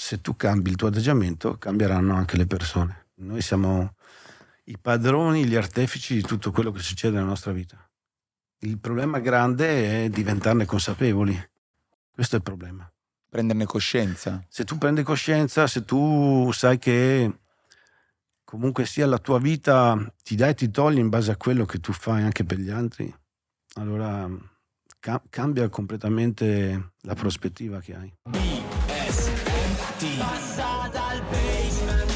se tu cambi il tuo atteggiamento, cambieranno anche le persone. Noi siamo i padroni, gli artefici di tutto quello che succede nella nostra vita. Il problema grande è diventarne consapevoli. Questo è il problema. Prenderne coscienza. Se tu prendi coscienza, se tu sai che comunque sia la tua vita ti dai e ti togli in base a quello che tu fai anche per gli altri, allora cambia completamente la prospettiva che hai. Passa dal basement.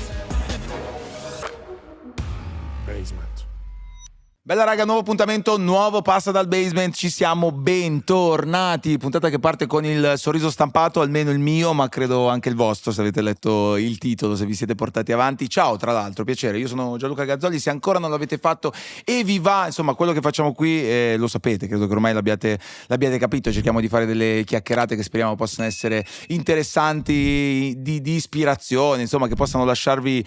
Bella raga, nuovo appuntamento, nuovo Passa dal Basement, ci siamo, bentornati. Puntata che parte con il sorriso stampato, almeno il mio, ma credo anche il vostro, se avete letto il titolo, se vi siete portati avanti. Ciao, tra l'altro, piacere, io sono Gianluca Gazzoli, se ancora non l'avete fatto e vi va, insomma, quello che facciamo qui, lo sapete, credo che ormai l'abbiate capito, cerchiamo di fare delle chiacchierate che speriamo possano essere interessanti, di ispirazione, insomma, che possano lasciarvi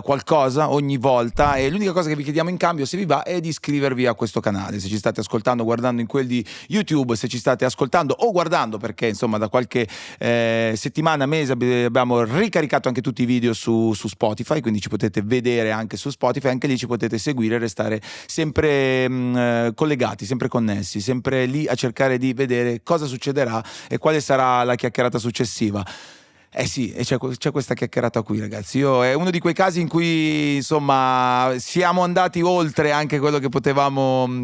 qualcosa ogni volta, e l'unica cosa che vi chiediamo in cambio, se vi va, è di iscrivervi a questo canale, se ci state ascoltando guardando in quel di YouTube, se ci state ascoltando o guardando, perché insomma da qualche settimana, mese abbiamo ricaricato anche tutti i video su Spotify, quindi ci potete vedere anche su Spotify, anche lì ci potete seguire e restare sempre collegati, sempre connessi, sempre lì a cercare di vedere cosa succederà e quale sarà la chiacchierata successiva. Eh sì, e c'è questa chiacchierata qui, ragazzi. È uno di quei casi in cui, insomma, siamo andati oltre anche quello che potevamo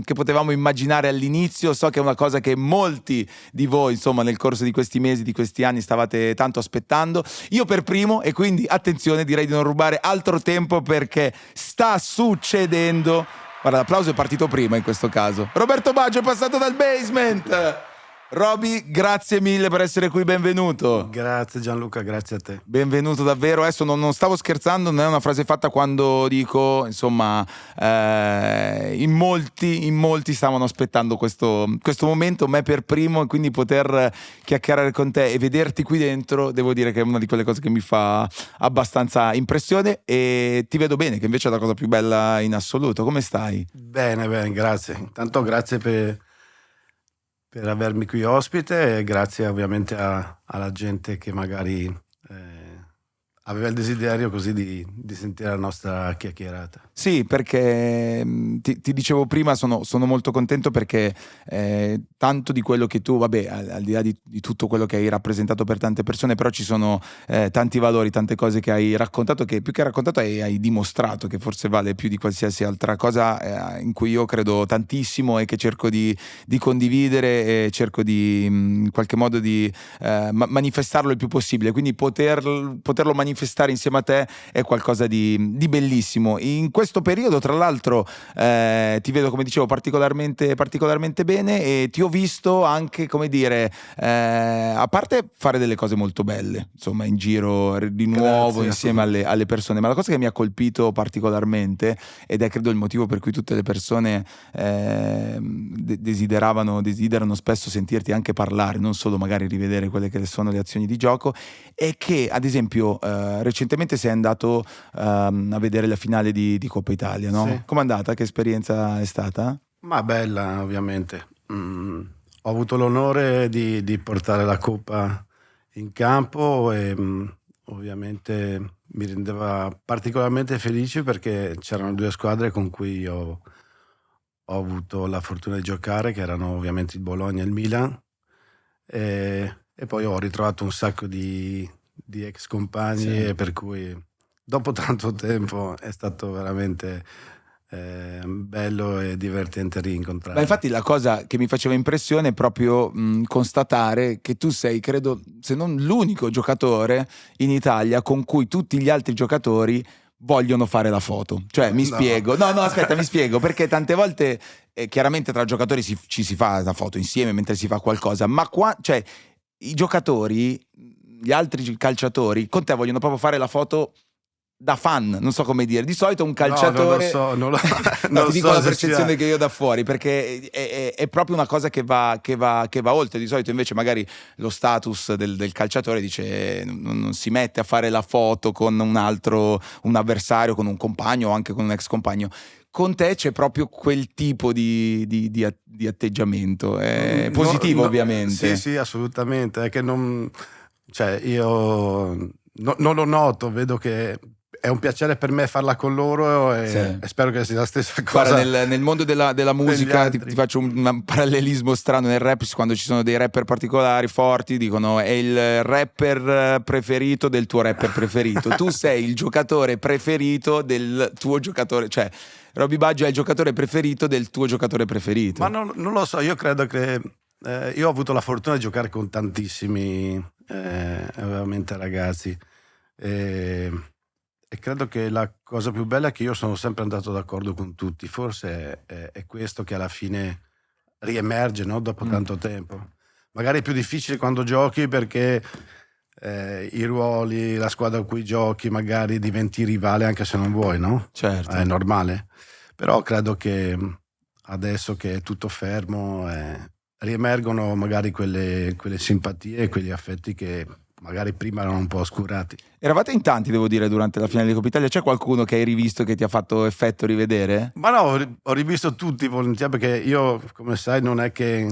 immaginare all'inizio. So che è una cosa che molti di voi, insomma, nel corso di questi mesi, di questi anni, stavate tanto aspettando. Io per primo, e quindi, attenzione, direi di non rubare altro tempo perché sta succedendo. Guarda, l'applauso è partito prima in questo caso. Roberto Baggio è passato dal basement! Roby, grazie mille per essere qui, benvenuto. Grazie Gianluca, grazie a te. Benvenuto davvero, adesso non stavo scherzando, non è una frase fatta quando dico, insomma, in molti stavano aspettando questo momento, me per primo, e quindi poter chiacchierare con te e vederti qui dentro, devo dire che è una di quelle cose che mi fa abbastanza impressione, e ti vedo bene, che invece è la cosa più bella in assoluto. Come stai? Bene, grazie. Intanto grazie per avermi qui ospite, e grazie ovviamente alla gente che magari aveva il desiderio così di sentire la nostra chiacchierata. Sì, perché ti dicevo prima, sono molto contento perché tanto di quello che tu, vabbè, al di là di tutto quello che hai rappresentato per tante persone, però ci sono tanti valori, tante cose che hai raccontato, che più che raccontato hai dimostrato, che forse vale più di qualsiasi altra cosa, in cui io credo tantissimo e che cerco di condividere, e cerco di in qualche modo di manifestarlo il più possibile, quindi poterlo manifestare insieme a te è qualcosa di bellissimo. In questo periodo, tra l'altro, ti vedo, come dicevo, particolarmente bene, e ti ho visto anche, come dire, a parte fare delle cose molto belle, insomma, in giro di nuovo. Grazie. Insieme alle persone, ma la cosa che mi ha colpito particolarmente, ed è credo il motivo per cui tutte le persone desiderano spesso sentirti anche parlare, non solo magari rivedere quelle che sono le azioni di gioco, è che, ad esempio, recentemente sei andato a vedere la finale di Coppa Italia, no? Sì. Com'è andata? Che esperienza è stata? Ma bella, ovviamente. Ho avuto l'onore di portare la Coppa in campo, e ovviamente mi rendeva particolarmente felice perché c'erano due squadre con cui ho avuto la fortuna di giocare, che erano ovviamente il Bologna e il Milan, e poi ho ritrovato un sacco di ex compagni, sì. E per cui dopo tanto tempo è stato veramente bello e divertente rincontrare. Ma infatti la cosa che mi faceva impressione è proprio constatare che tu sei, credo, se non l'unico giocatore in Italia con cui tutti gli altri giocatori vogliono fare la foto. Cioè, mi spiego. No, aspetta, mi spiego, perché tante volte chiaramente tra giocatori ci si fa la foto insieme mentre si fa qualcosa, ma qua, cioè, i giocatori, gli altri calciatori con te vogliono proprio fare la foto da fan, non so come dire. Di solito un calciatore, non ti dico la percezione che io ho da fuori, perché è proprio una cosa che va oltre. Di solito invece magari lo status del calciatore dice non si mette a fare la foto con un avversario, con un compagno o anche con un ex compagno. Con te c'è proprio quel tipo di atteggiamento, positivo, ovviamente. Sì, assolutamente. È che io non lo noto, vedo che è un piacere per me farla con loro Sì. e sia la stessa cosa. Guarda, nel mondo della musica ti altri. faccio un parallelismo strano. Nel rap, quando ci sono dei rapper particolari, forti, dicono è il rapper preferito del tuo rapper preferito. Tu sei il giocatore preferito del tuo giocatore, cioè Roby Baggio è il giocatore preferito del tuo giocatore preferito. Ma non lo so, io credo che io ho avuto la fortuna di giocare con tantissimi veramente ragazzi e credo che la cosa più bella è che io sono sempre andato d'accordo con tutti. Forse è questo che alla fine riemerge, no? Dopo tanto tempo. Magari è più difficile quando giochi perché i ruoli, la squadra con cui giochi magari diventi rivale anche se non vuoi, no? Certo. È normale. Però credo che adesso che è tutto fermo riemergono magari quelle simpatie e quegli affetti che magari prima erano un po' oscurati. Eravate in tanti, devo dire, durante la finale di Coppa Italia. C'è qualcuno che hai rivisto che ti ha fatto effetto rivedere? Ma no, ho rivisto tutti volentieri perché io, come sai, non è che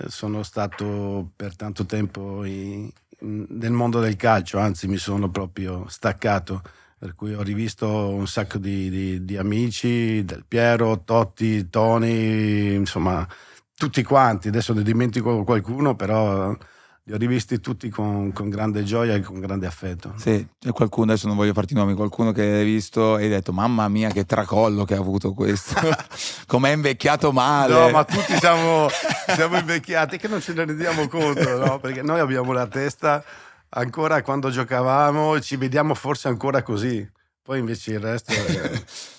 sono stato per tanto tempo nel mondo del calcio, anzi mi sono proprio staccato, per cui ho rivisto un sacco di amici, Del Piero, Totti, Tony, insomma tutti quanti. Adesso ne dimentico qualcuno, però li ho rivisti tutti con grande gioia e con grande affetto. Sì, c'è qualcuno, adesso non voglio farti nomi, qualcuno che hai visto e hai detto mamma mia che tracollo che ha avuto questo, com'è invecchiato male. No, ma tutti siamo invecchiati, che non ce ne rendiamo conto, no? Perché noi abbiamo la testa ancora quando giocavamo e ci vediamo forse ancora così. Poi invece il resto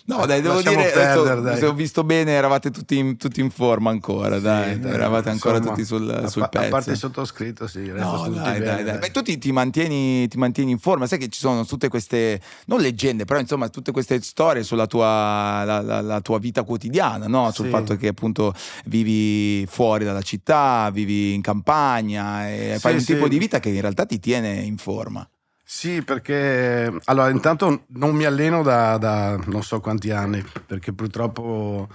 no dai, devo lasciamo dire perdere, adesso, dai. se ho visto bene eravate tutti in forma ancora, Sì, dai, eravate ancora insomma, tutti sul a pezzo. parte il sottoscritto, sì, il resto No, tutti dai, bene, dai. Beh, tu ti mantieni in forma. Sai che ci sono tutte queste, non leggende, però insomma tutte queste storie sulla tua, la tua vita quotidiana, no? Sul Sì. fatto che appunto vivi fuori dalla città, vivi in campagna e fai un Sì. tipo di vita che in realtà ti tiene in forma. Sì, perché allora intanto non mi alleno da non so quanti anni, perché purtroppo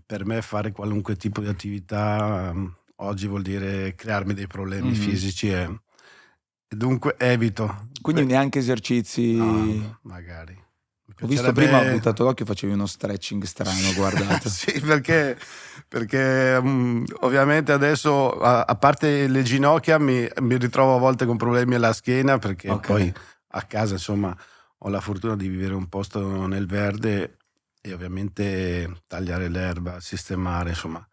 per me fare qualunque tipo di attività oggi vuol dire crearmi dei problemi fisici e dunque evito. Quindi neanche esercizi. No, magari. Mi Ho visto piacerebbe- prima, ho buttato l'occhio, facevi uno stretching strano, guardate. Sì, perché ovviamente adesso, a parte le ginocchia, mi ritrovo a volte con problemi alla schiena, perché Ok. poi a casa, insomma, ho la fortuna di vivere un posto nel verde e ovviamente tagliare l'erba, sistemare, insomma,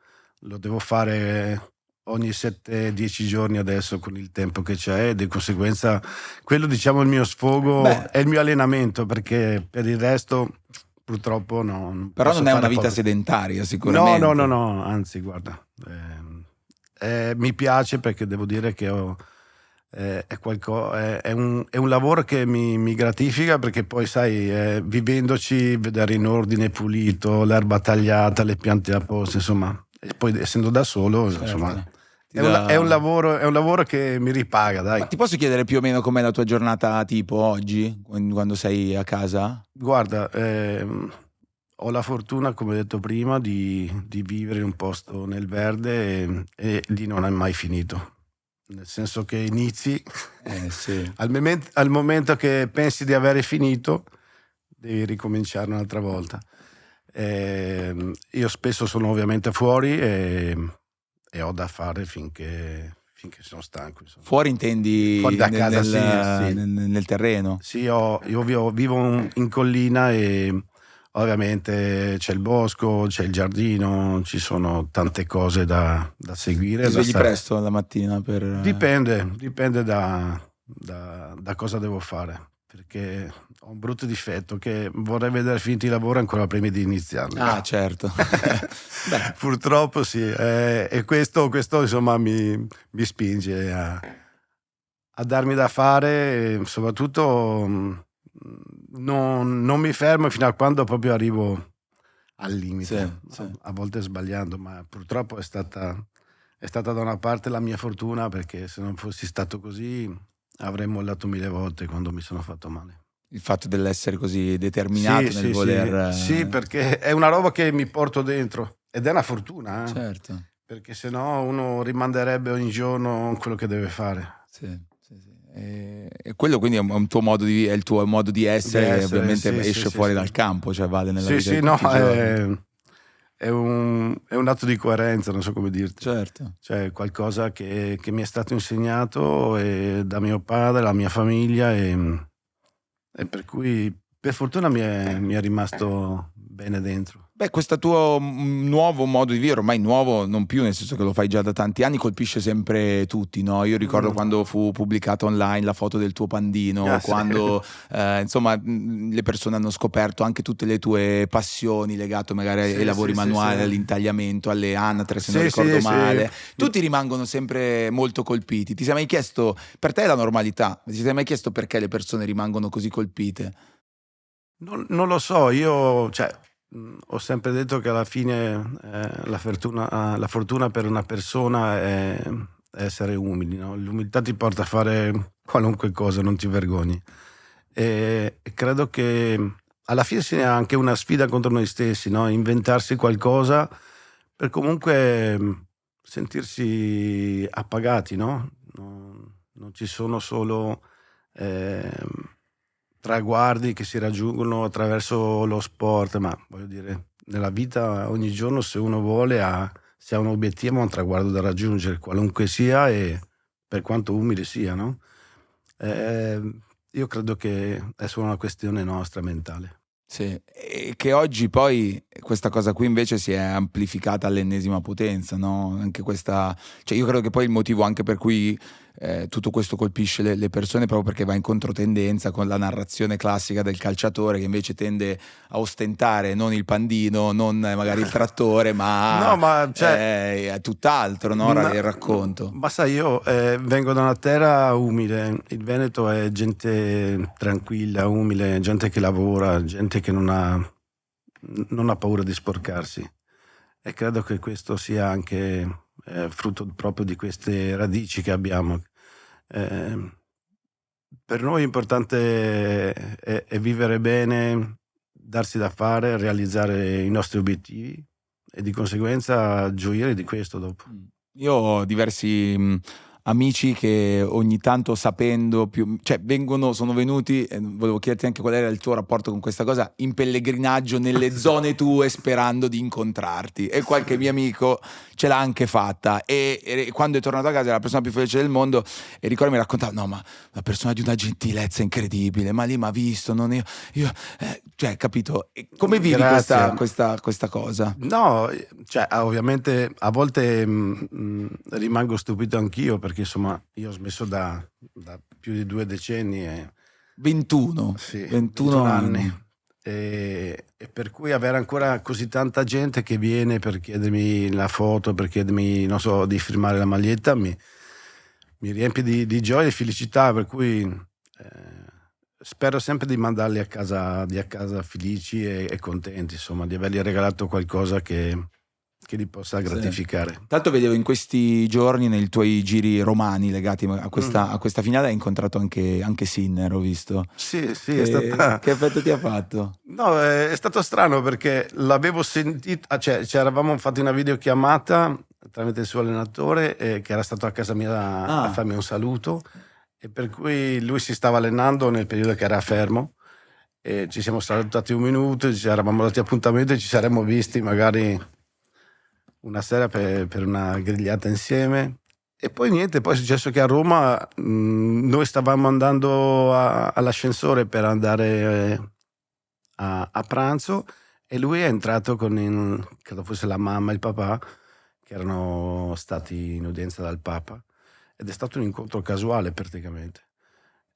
lo devo fare ogni 7-10 giorni adesso con il tempo che c'è e di conseguenza quello, diciamo, è il mio sfogo, Beh. è il mio allenamento, perché per il resto purtroppo non Però posso non è fare una vita poco. sedentaria, sicuramente. No, anzi, guarda, mi piace perché devo dire che è un lavoro che mi gratifica, perché poi sai, vivendoci, vedere in ordine pulito, l'erba tagliata, le piante a posto, insomma, e poi essendo da solo, Certo. insomma, Ti è un lavoro che mi ripaga, dai. Ma ti posso chiedere più o meno com'è la tua giornata tipo oggi, quando sei a casa? Guarda, ho la fortuna, come ho detto prima, di vivere in un posto nel verde e di non è mai finito. Nel senso che inizi, Sì. al momento che pensi di avere finito, devi ricominciare un'altra volta. Io spesso sono ovviamente fuori e ho da fare finché sono stanco, insomma. Fuori intendi Fuori da casa, sì. nel terreno? Sì, io vivo in collina e ovviamente c'è il bosco, c'è il giardino, ci sono tante cose da seguire. Ti da svegli stare- presto la mattina per... Dipende da cosa devo fare, perché ho un brutto difetto che vorrei vedere finiti i lavori ancora prima di iniziarli. Ah, certo. Beh, Purtroppo sì, e questo insomma mi spinge a darmi da fare e soprattutto non mi fermo fino a quando proprio arrivo al limite. Sì. A volte sbagliando, ma purtroppo è stata da una parte la mia fortuna, perché se non fossi stato così avrei mollato 1000 volte quando mi sono fatto male. il fatto dell'essere così determinato nel Sì, voler... sì, perché è una roba che mi porto dentro ed è una fortuna, Certo. perché sennò uno rimanderebbe ogni giorno quello che deve fare. Sì. E quello quindi è un tuo modo è il tuo modo di essere, Di essere, ovviamente sì, esce sì, fuori sì. dal campo, cioè vale nella Sì, vita di sì, no, tutti i giorni. è un atto di coerenza, non so come dirti. Certo. Cioè qualcosa che mi è stato insegnato da mio padre, la mia famiglia e per cui per fortuna mi è rimasto bene dentro. Beh, questo tuo nuovo modo di vivere, ormai nuovo non più, nel senso che lo fai già da tanti anni, colpisce sempre tutti, no? Io ricordo quando fu pubblicata online la foto del tuo pandino, Ah, sì. quando insomma le persone hanno scoperto anche tutte le tue passioni legate magari ai Sì, lavori sì, sì, manuali, sì. all'intagliamento, alle anatre, se non Sì, ricordo sì, sì. male. Tutti rimangono sempre molto colpiti. Ti sei mai chiesto, per te è la normalità, ti sei mai chiesto perché le persone rimangono così colpite? Non lo so, io cioè, ho sempre detto che alla fine la fortuna per una persona è essere umili, no? L'umiltà ti porta a fare qualunque cosa, non ti vergogni. E credo che alla fine sia anche una sfida contro noi stessi, no? Inventarsi qualcosa per comunque sentirsi appagati, no? Non ci sono solo traguardi che si raggiungono attraverso lo sport, ma voglio dire, nella vita ogni giorno se uno vuole se ha un obiettivo, ha un traguardo da raggiungere, qualunque sia e per quanto umile sia, no? Io credo che è solo una questione nostra mentale. Sì, e che oggi poi questa cosa qui invece si è amplificata all'ennesima potenza, no? Anche questa, cioè io credo che poi il motivo anche per cui tutto questo colpisce le persone proprio perché va in controtendenza con la narrazione classica del calciatore che invece tende a ostentare non il pandino, non magari il trattore, No, ma ma cioè, è tutt'altro, no? Il racconto. ma sai, io vengo da una terra umile, il Veneto è gente tranquilla, umile, gente che lavora, gente che non ha paura di sporcarsi e credo che questo sia anche frutto proprio di queste radici che abbiamo. Eh, per noi importante è vivere bene, darsi da fare, realizzare i nostri obiettivi e di conseguenza gioire di questo dopo. Io ho diversi amici che ogni tanto sapendo più, cioè sono venuti, e volevo chiederti anche qual era il tuo rapporto con questa cosa, in pellegrinaggio nelle zone tue sperando di incontrarti e qualche mio amico ce l'ha anche fatta e quando è tornato a casa era la persona più felice del mondo e ricordo mi raccontava, no ma una persona di una gentilezza incredibile, ma lì mi ha visto, non cioè capito, e come vivi Grazie. questa cosa? No, cioè ovviamente a volte rimango stupito anch'io perché insomma io ho smesso da più di 2 decenni e 21, sì, 21 21 anni. anni. E per cui avere ancora così tanta gente che viene per chiedermi la foto, per chiedermi, non so, di firmare la maglietta, mi riempie di gioia e felicità, per cui spero sempre di mandarli a casa felici e contenti, insomma, di avergli regalato qualcosa che li possa Sì. gratificare. Tanto vedevo in questi giorni nei tuoi giri romani legati a Mm. a questa finale hai incontrato anche Sinner, ho visto. Sì, sì, è stata... Che effetto ti ha fatto? No, è stato strano perché l'avevo sentito, cioè ci eravamo fatti una videochiamata tramite il suo allenatore che era stato a casa mia a Ah, farmi un saluto e per cui lui si stava allenando nel periodo che era fermo e ci siamo salutati un minuto, ci eravamo dati appuntamento e ci saremmo visti magari una sera per una grigliata insieme. E poi niente, poi è successo che a Roma noi stavamo andando all'ascensore per andare a pranzo e lui è entrato credo fosse la mamma e il papà, che erano stati in udienza dal Papa, ed è stato un incontro casuale praticamente.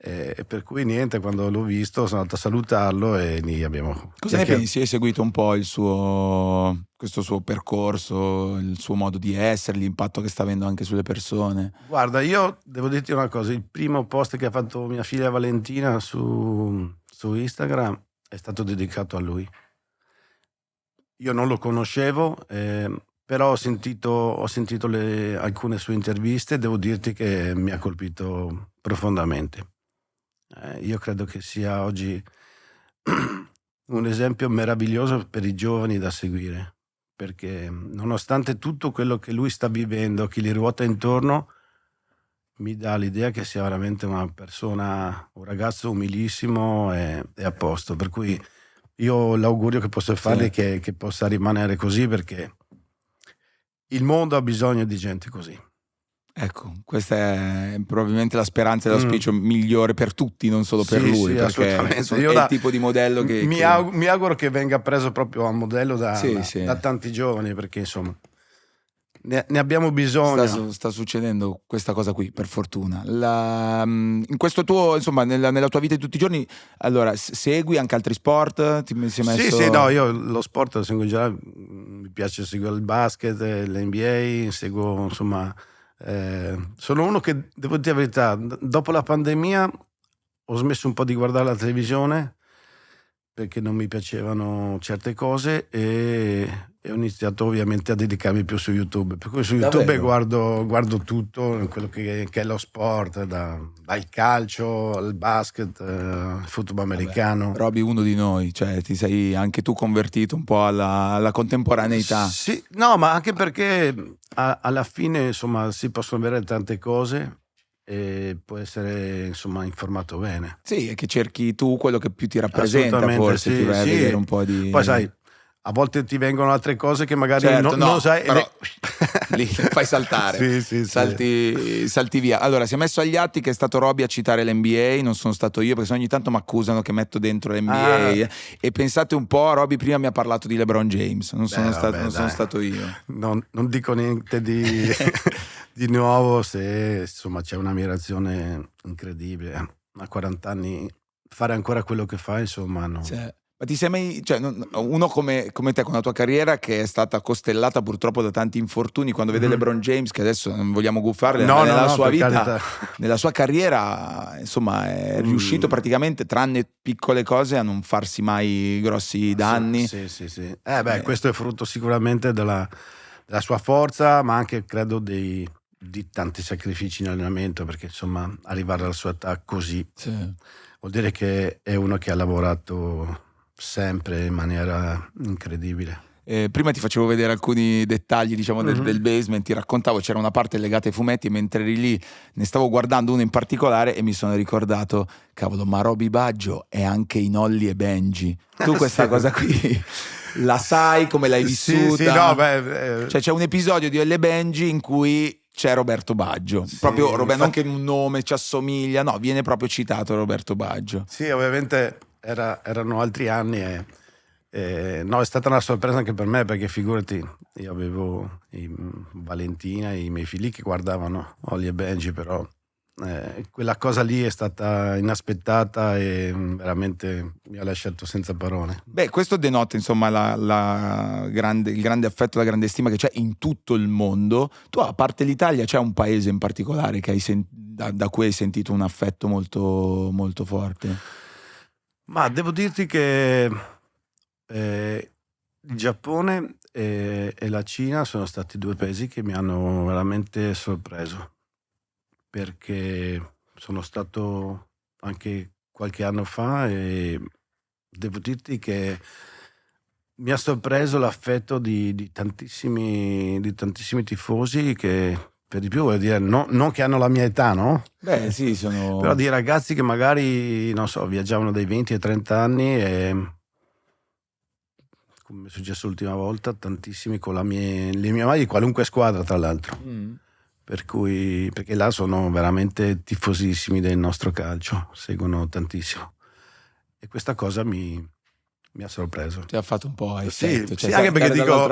E per cui niente, quando l'ho visto sono andato a salutarlo e lì abbiamo cosa ne pensi? Hai seguito un po' questo suo percorso, il suo modo di essere, l'impatto che sta avendo anche sulle persone? Guarda, io devo dirti una cosa, il primo post che ha fatto mia figlia Valentina su Instagram è stato dedicato a lui. Io non lo conoscevo, però ho sentito alcune sue interviste e devo dirti che mi ha colpito profondamente. Io credo che sia oggi un esempio meraviglioso per i giovani da seguire, perché nonostante tutto quello che lui sta vivendo, chi gli ruota intorno, mi dà l'idea che sia veramente una persona, un ragazzo umilissimo e a posto, per cui io l'augurio che posso fargli è che possa rimanere così, perché il mondo ha bisogno di gente così. Ecco, questa è probabilmente la speranza e l'auspicio migliore per tutti, non solo per Sì, lui, sì, perché assolutamente. è il tipo di modello che... mi auguro che venga preso proprio a modello da Sì. tanti giovani, perché insomma ne abbiamo bisogno. Sta succedendo questa cosa qui, per fortuna. In questo tuo, insomma, nella tua vita di tutti i giorni, allora, segui anche altri sport? Ti sei messo... Sì, no, io lo sport lo seguo già, mi piace seguire il basket, l'NBA, seguo, insomma, sono uno che, devo dire la verità, dopo la pandemia ho smesso un po' di guardare la televisione perché non mi piacevano certe cose e ho iniziato ovviamente a dedicarmi più su YouTube, per cui su YouTube guardo tutto quello che è lo sport, dal calcio al basket, il football americano. Roby, uno di noi, cioè ti sei anche tu convertito un po' alla contemporaneità. Sì, no, ma anche perché alla fine, insomma, si possono avere tante cose e può essere, insomma, informato bene. Sì, è che cerchi tu quello che più ti rappresenta, forse, sì, ti vai a sì. vedere un po' di... Poi sai, a volte ti vengono altre cose che magari Certo, non sai, però lì fai saltare. Sì. Salti via. Allora, si è messo agli atti che è stato Roby a citare l'NBA, non sono stato io, perché ogni tanto mi accusano che metto dentro l'NBA. E pensate un po', Roby prima mi ha parlato di LeBron James, non sono stato io. Non dico niente di nuovo, se insomma c'è un'ammirazione incredibile. A 40 anni fare ancora quello che fa, insomma, no. Ma ti sei mai, cioè, uno come te, con la tua carriera che è stata costellata purtroppo da tanti infortuni, quando vede LeBron James, che adesso non vogliamo guffarle, nella sua vita, carità. nella sua carriera, insomma, è riuscito praticamente, tranne piccole cose, a non farsi mai grossi danni. Sì. Questo è frutto sicuramente della sua forza, ma anche credo di tanti sacrifici in allenamento, perché insomma arrivare alla sua età così vuol dire che è uno che ha lavorato sempre in maniera incredibile. Prima ti facevo vedere alcuni dettagli, diciamo, del basement, ti raccontavo, c'era una parte legata ai fumetti, e mentre eri lì ne stavo guardando uno in particolare e mi sono ricordato, cavolo, ma Roby Baggio è anche in Holly e Benji. Tu questa cosa qui la sai, come l'hai vissuta? Cioè c'è un episodio di Holly e Benji in cui c'è Roberto Baggio, proprio Roberto, non che un nome ci assomiglia, no, viene proprio citato Roberto Baggio. Sì, ovviamente erano altri anni no, è stata una sorpresa anche per me, perché figurati, io avevo Valentina e i miei figli che guardavano Holly e Benji, però quella cosa lì è stata inaspettata e veramente mi ha lasciato senza parole. Questo denota, insomma, il grande affetto, la grande stima che c'è in tutto il mondo. Tu, a parte l'Italia, c'è un paese in particolare che da cui hai sentito un affetto molto, molto forte? Ma devo dirti che il Giappone e la Cina sono stati due paesi che mi hanno veramente sorpreso, perché sono stato anche qualche anno fa e devo dirti che mi ha sorpreso l'affetto di tantissimi tifosi, che per di più vuol dire non che hanno la mia età, no? Sì, sono... Però di ragazzi che magari, non so, viaggiavano dai 20 ai 30 anni e, come è successo l'ultima volta, tantissimi con le mie maglie di qualunque squadra, tra l'altro. Per cui, perché là sono veramente tifosissimi del nostro calcio, seguono tantissimo. E questa cosa mi ha sorpreso. Ti ha fatto un po' effetto. Sì, anche perché dico,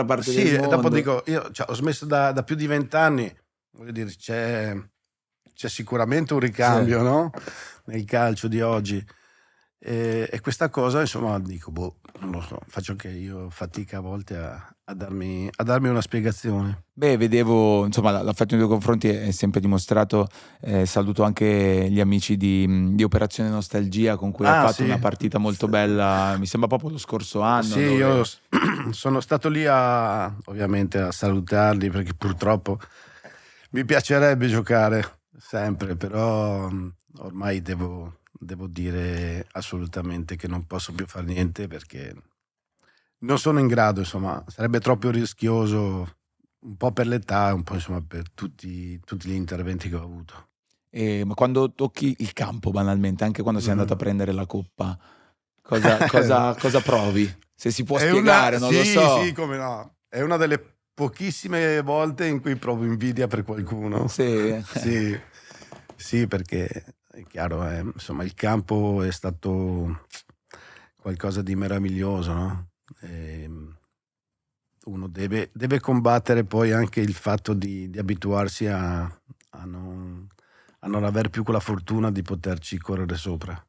dopo dico, io ho smesso da più di 20 anni, voglio dire, c'è sicuramente un ricambio, no? Nel calcio di oggi. E questa cosa, insomma, dico, non lo so, faccio anche io fatica a volte a darmi una spiegazione. Vedevo, insomma, l'affetto nei tuoi confronti è sempre dimostrato. Saluto anche gli amici di Operazione Nostalgia, con cui hai fatto una partita molto bella, mi sembra proprio lo scorso anno. Sì, io sono stato lì ovviamente a salutarli, perché purtroppo mi piacerebbe giocare sempre, però ormai devo dire assolutamente che non posso più fare niente, perché non sono in grado, insomma, sarebbe troppo rischioso, un po' per l'età, un po' insomma per tutti gli interventi che ho avuto. Ma quando tocchi il campo, banalmente, anche quando sei andato a prendere la coppa, cosa provi? Se si può spiegare, non lo so. Sì, come no. È una delle pochissime volte in cui provo invidia per qualcuno. Sì. Sì, perché è chiaro, insomma, il campo è stato qualcosa di meraviglioso, no? Uno deve combattere poi anche il fatto di abituarsi a non aver più quella fortuna di poterci correre sopra.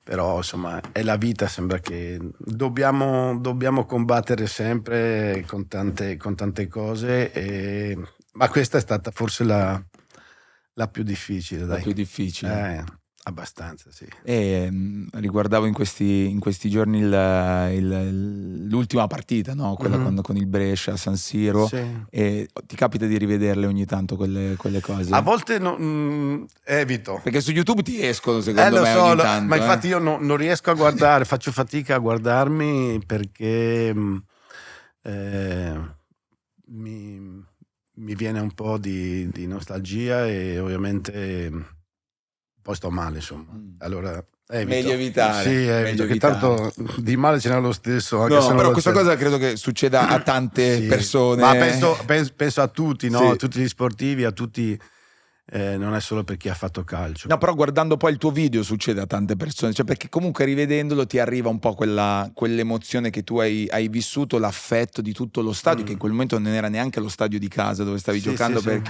Però insomma è la vita, sembra che dobbiamo combattere sempre con tante cose, ma questa è stata forse la più difficile, La dai. più difficile. Abbastanza, sì. Riguardavo in questi giorni l'ultima partita, no? Quella con il Brescia a San Siro. Sì. E ti capita di rivederle ogni tanto quelle cose? A volte evito. Perché su YouTube ti escono, secondo Lo me, so, ogni tanto. ma infatti io non riesco a guardare, faccio fatica a guardarmi perché mi viene un po' di nostalgia e ovviamente poi sto male, insomma. Allora evito. Meglio evitare. Sì, evito, che tanto di male ce n'è lo stesso. Anche No, se non però lo questa c'è. cosa credo che succeda a tante Sì, persone. ma penso a tutti, no? Sì. A tutti gli sportivi, a tutti, non è solo per chi ha fatto calcio. No, però guardando poi il tuo video succede a tante persone, cioè perché comunque rivedendolo ti arriva un po' quell'emozione che tu hai vissuto, l'affetto di tutto lo stadio, che in quel momento non era neanche lo stadio di casa dove stavi Sì, giocando, sì,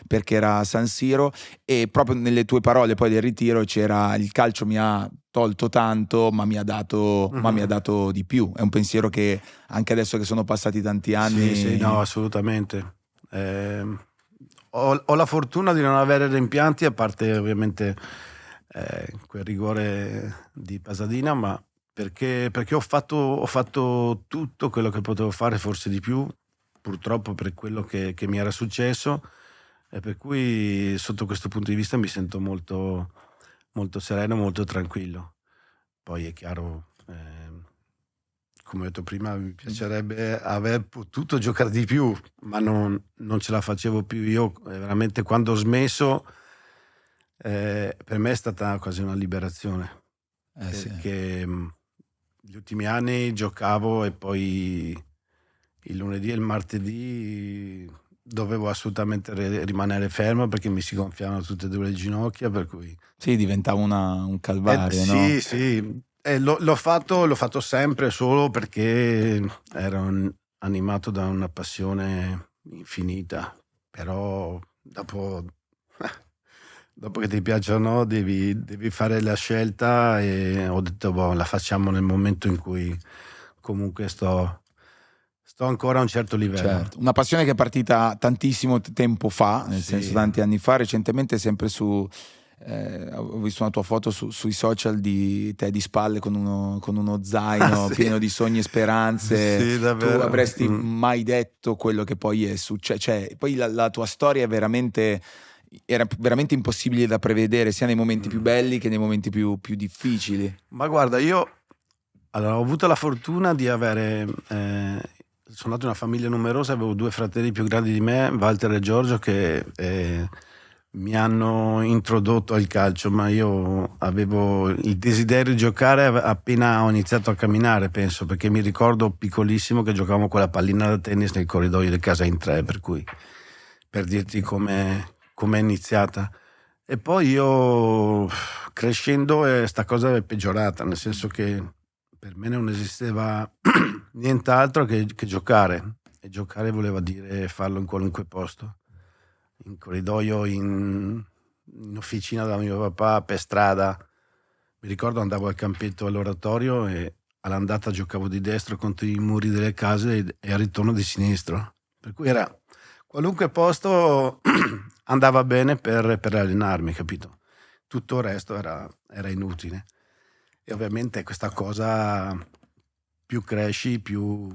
perché era San Siro, e proprio nelle tue parole poi del ritiro c'era: il calcio mi ha tolto tanto, ma mi ha dato di più. È un pensiero che anche adesso che sono passati tanti anni... Sì, no, assolutamente. Ho la fortuna di non avere rimpianti, a parte ovviamente quel rigore di Pasadena, ma perché ho fatto tutto quello che potevo fare, forse di più, purtroppo, per quello che mi era successo, e per cui sotto questo punto di vista mi sento molto, molto sereno, molto tranquillo. Poi è chiaro, come ho detto prima, mi piacerebbe aver potuto giocare di più, ma non ce la facevo più. Io veramente, quando ho smesso, per me è stata quasi una liberazione, perché gli ultimi anni giocavo e poi il lunedì e il martedì dovevo assolutamente rimanere fermo perché mi si gonfiavano tutte e due le ginocchia, per cui Sì, diventava un calvario, no? sì. L'ho fatto sempre solo perché ero animato da una passione infinita, però dopo che ti piacciono devi fare la scelta, e ho detto la facciamo nel momento in cui comunque sto ancora a un certo livello. Certo. Una passione che è partita tantissimo tempo fa, nel senso tanti anni fa, recentemente sempre ho visto una tua foto sui social di te di spalle con uno zaino pieno di sogni e speranze. Sì, davvero. Tu avresti mai detto quello che poi è successo? Cioè, poi la tua storia era veramente impossibile da prevedere, sia nei momenti più belli che nei momenti più difficili. Ma guarda, io ho avuto la fortuna di avere... sono nato in una famiglia numerosa, avevo 2 fratelli più grandi di me, Walter e Giorgio, che mi hanno introdotto al calcio, ma io avevo il desiderio di giocare appena ho iniziato a camminare, penso, perché mi ricordo piccolissimo che giocavamo con la pallina da tennis nel corridoio di casa in 3, per cui, per dirti com'è iniziata. E poi io, crescendo, sta cosa è peggiorata, nel senso che per me non esisteva nient'altro che giocare, e giocare voleva dire farlo in qualunque posto, in corridoio, in officina da mio papà, per strada. Mi ricordo andavo al campetto all'oratorio e all'andata giocavo di destro contro i muri delle case e al ritorno di sinistro, per cui era qualunque posto andava bene per allenarmi, capito? Tutto il resto era inutile. E ovviamente questa cosa, più cresci, più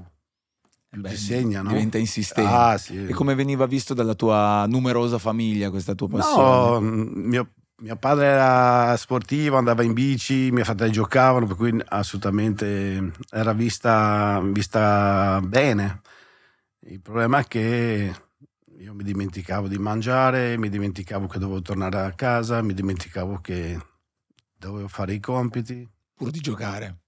ti segna, no? Diventa insistente. Sì. E come veniva visto dalla tua numerosa famiglia questa tua passione? No, mio padre era sportivo, andava in bici, miei fratelli giocavano, per cui assolutamente era vista bene. Il problema è che io mi dimenticavo di mangiare, mi dimenticavo che dovevo tornare a casa, mi dimenticavo che dovevo fare i compiti. Pur di giocare.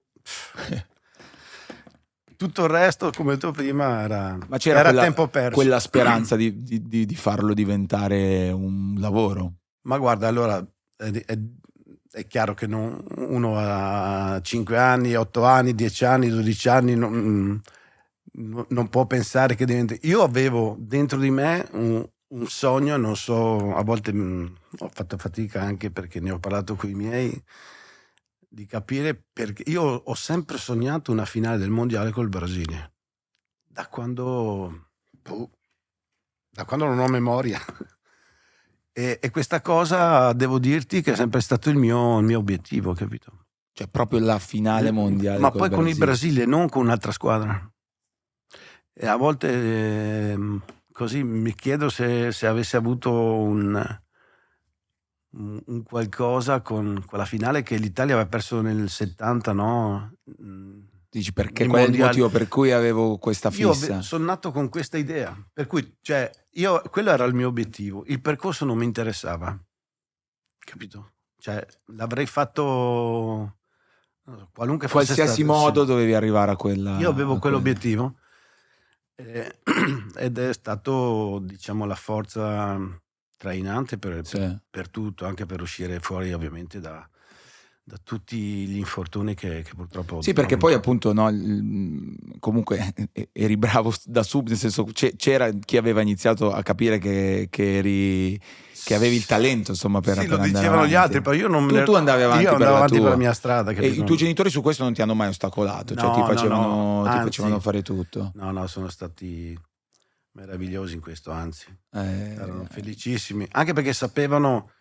Tutto il resto, come ho detto prima, era Ma c'era tempo perso. quella speranza di farlo diventare un lavoro? Ma guarda, allora è chiaro che uno a 5 anni, 8 anni, 10 anni, 12 anni non può pensare che diventi. Io avevo dentro di me un sogno, non so, a volte ho fatto fatica anche perché ne ho parlato con i miei, di capire perché io ho sempre sognato una finale del mondiale col Brasile da quando non ho memoria. E questa cosa devo dirti che è sempre stato il mio obiettivo, capito? Cioè proprio la finale mondiale Ma col poi con il Brasile. Brasile, non con un'altra squadra. E a volte così mi chiedo se avessi avuto un qualcosa con quella finale che l'Italia aveva perso nel 70, no? Dici perché? I Qual è il mondiali. motivo per cui avevo questa Io fissa? sono nato con questa idea, per cui, cioè, quello era il mio obiettivo. Il percorso non mi interessava, capito? Cioè, l'avrei fatto non so, qualunque fosse Qualsiasi stato, modo sì. dovevi arrivare a quella. Io avevo a quell'obiettivo ed è stato, diciamo, la forza trainante Sì. per tutto, anche per uscire fuori ovviamente da tutti gli infortuni che purtroppo Sì, perché poi appunto no, comunque eri bravo da sub, nel senso c'era chi aveva iniziato a capire che avevi il talento, insomma, per sì, lo andare dicevano avanti. gli altri, però io non me ne Tu andavi avanti, io per andavo la avanti tua. per la mia strada, E capito? i tuoi genitori su questo non ti hanno mai ostacolato, cioè ti No, facevano anzi. fare tutto. No, sono stati meravigliosi in questo, anzi. Eh, Erano felicissimi, anche perché sapevano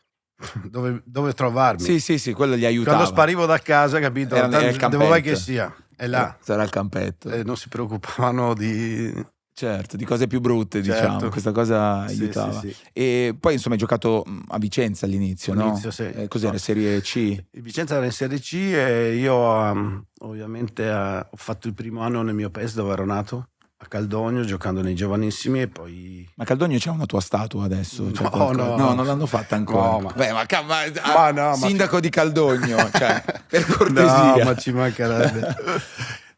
dove trovarmi. Sì, quello li aiutava. Quando sparivo da casa, capito? Era il Tanto campetto. dove vuoi che sia, è là. Sarà il campetto. Non si preoccupavano di... Certo, di cose più brutte, Certo. diciamo, questa cosa Sì, aiutava. sì. E poi insomma hai giocato a Vicenza all'inizio, no? All'inizio, sì. Cos'era, Serie C? Il Vicenza era in Serie C e io ovviamente ho fatto il primo anno nel mio paese dove ero nato, a Caldogno, giocando nei giovanissimi e poi... Ma a Caldogno c'è una tua statua adesso? C'è No, qualcosa? no. Non l'hanno fatta ancora. No, ma- Beh, Ma no, ma- sindaco di Caldogno, cioè, per cortesia. No, ma ci mancherebbe.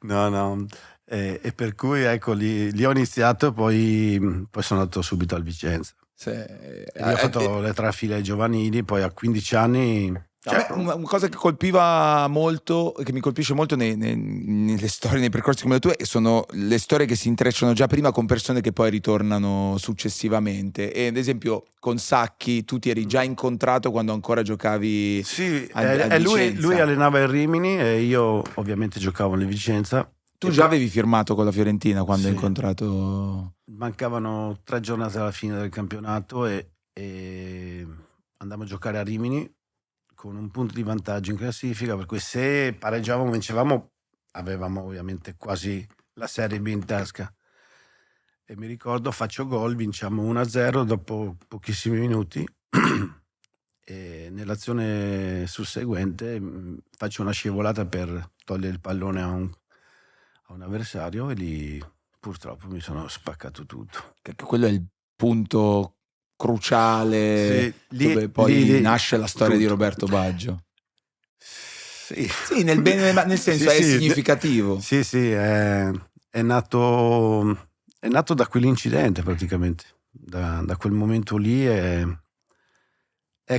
No. E per cui ecco lì ho iniziato e poi sono andato subito al Vicenza. E lì ho fatto le 3 file ai giovanili, poi a 15 anni... A me una cosa che colpiva molto, che mi colpisce molto nelle storie, nei percorsi come le tue, sono le storie che si intrecciano già prima con persone che poi ritornano successivamente. E ad esempio con Sacchi tu ti eri già incontrato quando ancora giocavi Sì, a Vicenza. lui allenava il Rimini e io ovviamente giocavo nel Vicenza. Tu già avevi firmato con la Fiorentina quando hai Sì. incontrato... Mancavano 3 giornate alla fine del campionato e andavamo a giocare a Rimini con un punto di vantaggio in classifica, per cui se pareggiavamo o vincevamo avevamo ovviamente quasi la Serie B in tasca. E mi ricordo, faccio gol, vinciamo 1-0 dopo pochissimi minuti e nell'azione susseguente faccio una scivolata per togliere il pallone a un avversario e lì purtroppo mi sono spaccato tutto. Che quello è il punto cruciale, Sì, dove poi lì, nasce la storia di tutto. Roberto Baggio. Sì, Sì, nel bene, nel senso Sì, è sì, significativo. Sì, è nato da quell'incidente praticamente. Da quel momento lì è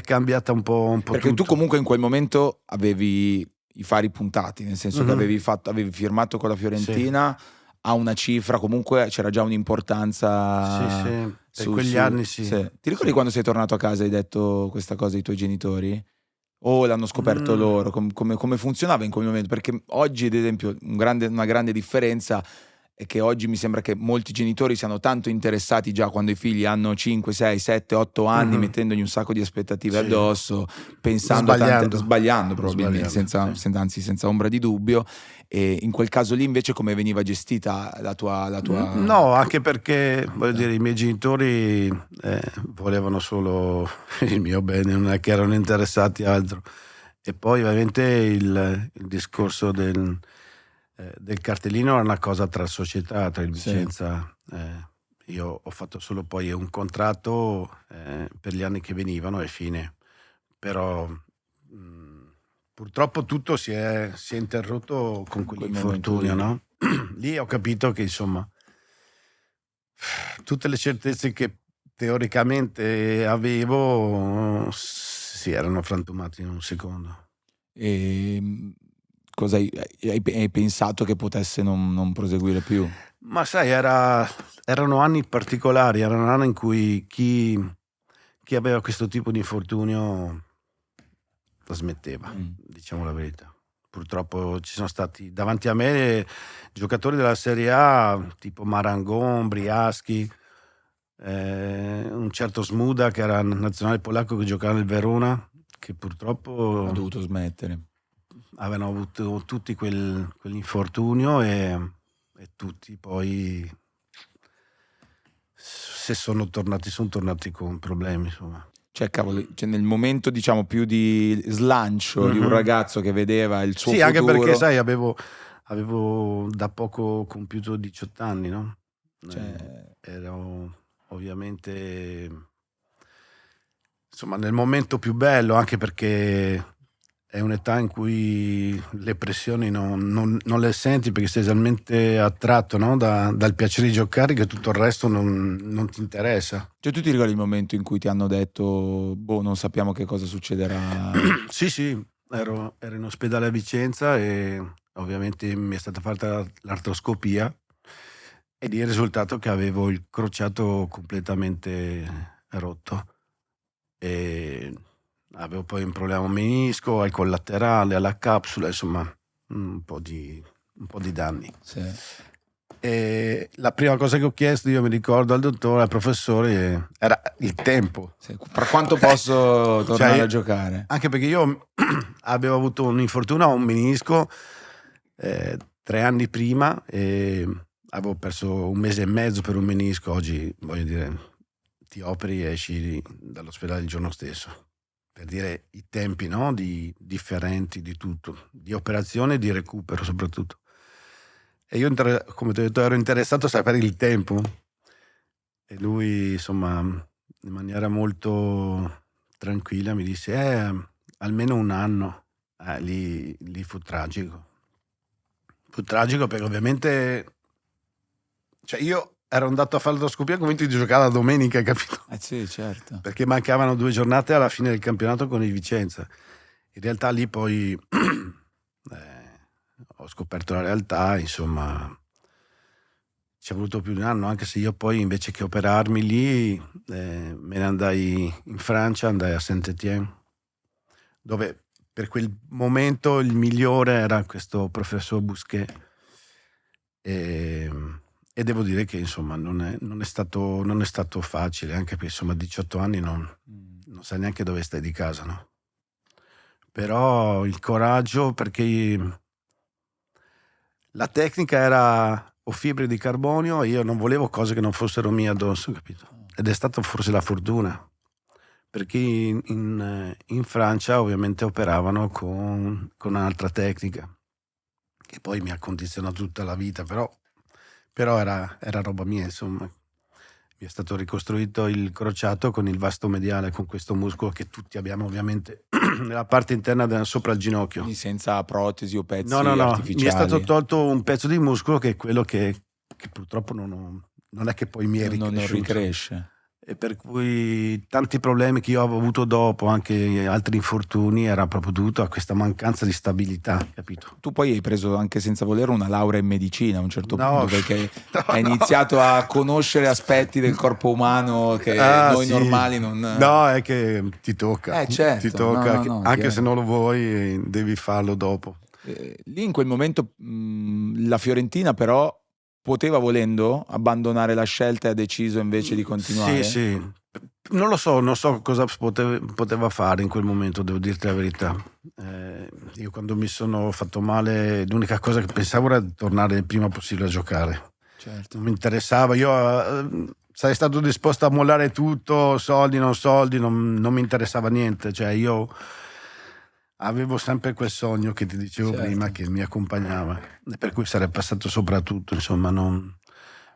cambiata un po' Perché tutto. tu comunque in quel momento avevi i fari puntati, nel senso che avevi firmato con la Fiorentina a una cifra, comunque c'era già un'importanza. Sì, per quegli anni sì. Ti ricordi quando sei tornato a casa e hai detto questa cosa ai tuoi genitori? O l'hanno scoperto loro? Come funzionava in quel momento? Perché oggi, ad esempio, una grande differenza è che oggi mi sembra che molti genitori siano tanto interessati già quando i figli hanno 5, 6, 7, 8 anni, mettendogli un sacco di aspettative Sì. addosso, pensando sbagliando probabilmente, Sbagliando, senza ombra di dubbio. E in quel caso lì invece come veniva gestita la tua... No, anche perché voglio dire, i miei genitori volevano solo il mio bene, non è che erano interessati a altro. E poi ovviamente il discorso del cartellino era una cosa tra società, tra il Vicenza Io ho fatto solo poi un contratto per gli anni che venivano e fine. Però purtroppo tutto si è interrotto con quel momento quell'infortunio, lì. no? Lì ho capito che insomma tutte le certezze che teoricamente avevo si erano frantumate in un secondo. E cosa hai pensato che potesse non proseguire più? Ma sai, erano anni particolari, erano anni in cui chi aveva questo tipo di infortunio la smetteva, diciamo la verità. Purtroppo ci sono stati davanti a me giocatori della Serie A tipo Marangon, Briaschi, un certo Smuda che era nazionale polacco che giocava nel Verona, che Ha purtroppo dovuto smettere. avevano avuto tutti quell'infortunio e tutti poi se sono tornati con problemi, insomma. Cioè, cavolo, cioè, nel momento, diciamo, più di slancio di un Mhm. ragazzo che vedeva il suo Sì, futuro. anche perché sai, avevo da poco compiuto 18 anni, no? Cioè- Ero ovviamente insomma nel momento più bello, anche perché è un'età in cui le pressioni non le senti perché sei talmente attratto, no? Dal piacere di giocare che tutto il resto non ti interessa. Cioè, tu ti ricordi il momento in cui ti hanno detto, boh, non sappiamo che cosa succederà? Sì, ero in ospedale a Vicenza e ovviamente mi è stata fatta l'artroscopia e lì il risultato che avevo il crociato completamente rotto e avevo poi un problema a un menisco, al collaterale, alla capsula, insomma un po' di danni. Sì. E la prima cosa che ho chiesto, io mi ricordo al dottore, al professore, era il tempo. Sì. Per quanto posso tornare Cioè, a giocare? anche perché io avevo avuto un infortunio a un menisco 3 anni prima e avevo perso 1 mese e mezzo per un menisco. Oggi, voglio dire, ti operi e esci dall'ospedale il giorno stesso. Per dire i tempi, no? Differenti di tutto, di operazione e di recupero soprattutto. E io, come ti ho detto, ero interessato a sapere il tempo. E lui, insomma, in maniera molto tranquilla mi disse, almeno 1 anno. Lì fu tragico. Fu tragico perché ovviamente, cioè io ero andato a fare l'artroscopia convinto di giocare la domenica, capito? Sì, certo. Perché mancavano 2 giornate alla fine del campionato con il Vicenza. In realtà lì poi ho scoperto la realtà, insomma, ci è voluto più di un anno, anche se io poi invece che operarmi lì me ne andai in Francia, andai a Saint-Étienne, dove per quel momento il migliore era questo professor Bousquet e devo dire che insomma non è stato facile, anche perché insomma a 18 anni non sai neanche dove stai di casa, no? Però il coraggio, perché la tecnica era o fibre di carbonio e io non volevo cose che non fossero mie addosso, capito? Ed è stata forse la fortuna, perché in Francia ovviamente operavano con un'altra tecnica che poi mi ha condizionato tutta la vita, però era roba mia, insomma. Mi è stato ricostruito il crociato con il vasto mediale, con questo muscolo che tutti abbiamo ovviamente nella parte interna sopra il ginocchio. Quindi senza protesi o pezzi No, artificiali. mi è stato tolto un pezzo di muscolo che è quello che purtroppo non è che poi mi è non ricresciuto. ricresce. E per cui tanti problemi che io avevo avuto dopo, anche altri infortuni, era proprio dovuto a questa mancanza di stabilità, capito? Tu poi hai preso anche senza volere una laurea in medicina a un certo No, punto, perché no, hai iniziato a conoscere aspetti del corpo umano che noi sì. normali non... No, è che ti tocca. Certo. Ti tocca, No, anche chiaro. se non lo vuoi, devi farlo dopo. Lì in quel momento la Fiorentina però poteva, volendo, abbandonare la scelta e ha deciso invece di continuare? Sì. Non so cosa poteva fare in quel momento, devo dirti la verità. Io quando mi sono fatto male, l'unica cosa che pensavo era di tornare il prima possibile a giocare. Certo. Non mi interessava, io sarei stato disposto a mollare tutto, soldi, non mi interessava niente. Cioè io avevo sempre quel sogno che ti dicevo Certo. prima, che mi accompagnava, e per cui sarei passato sopra tutto, insomma,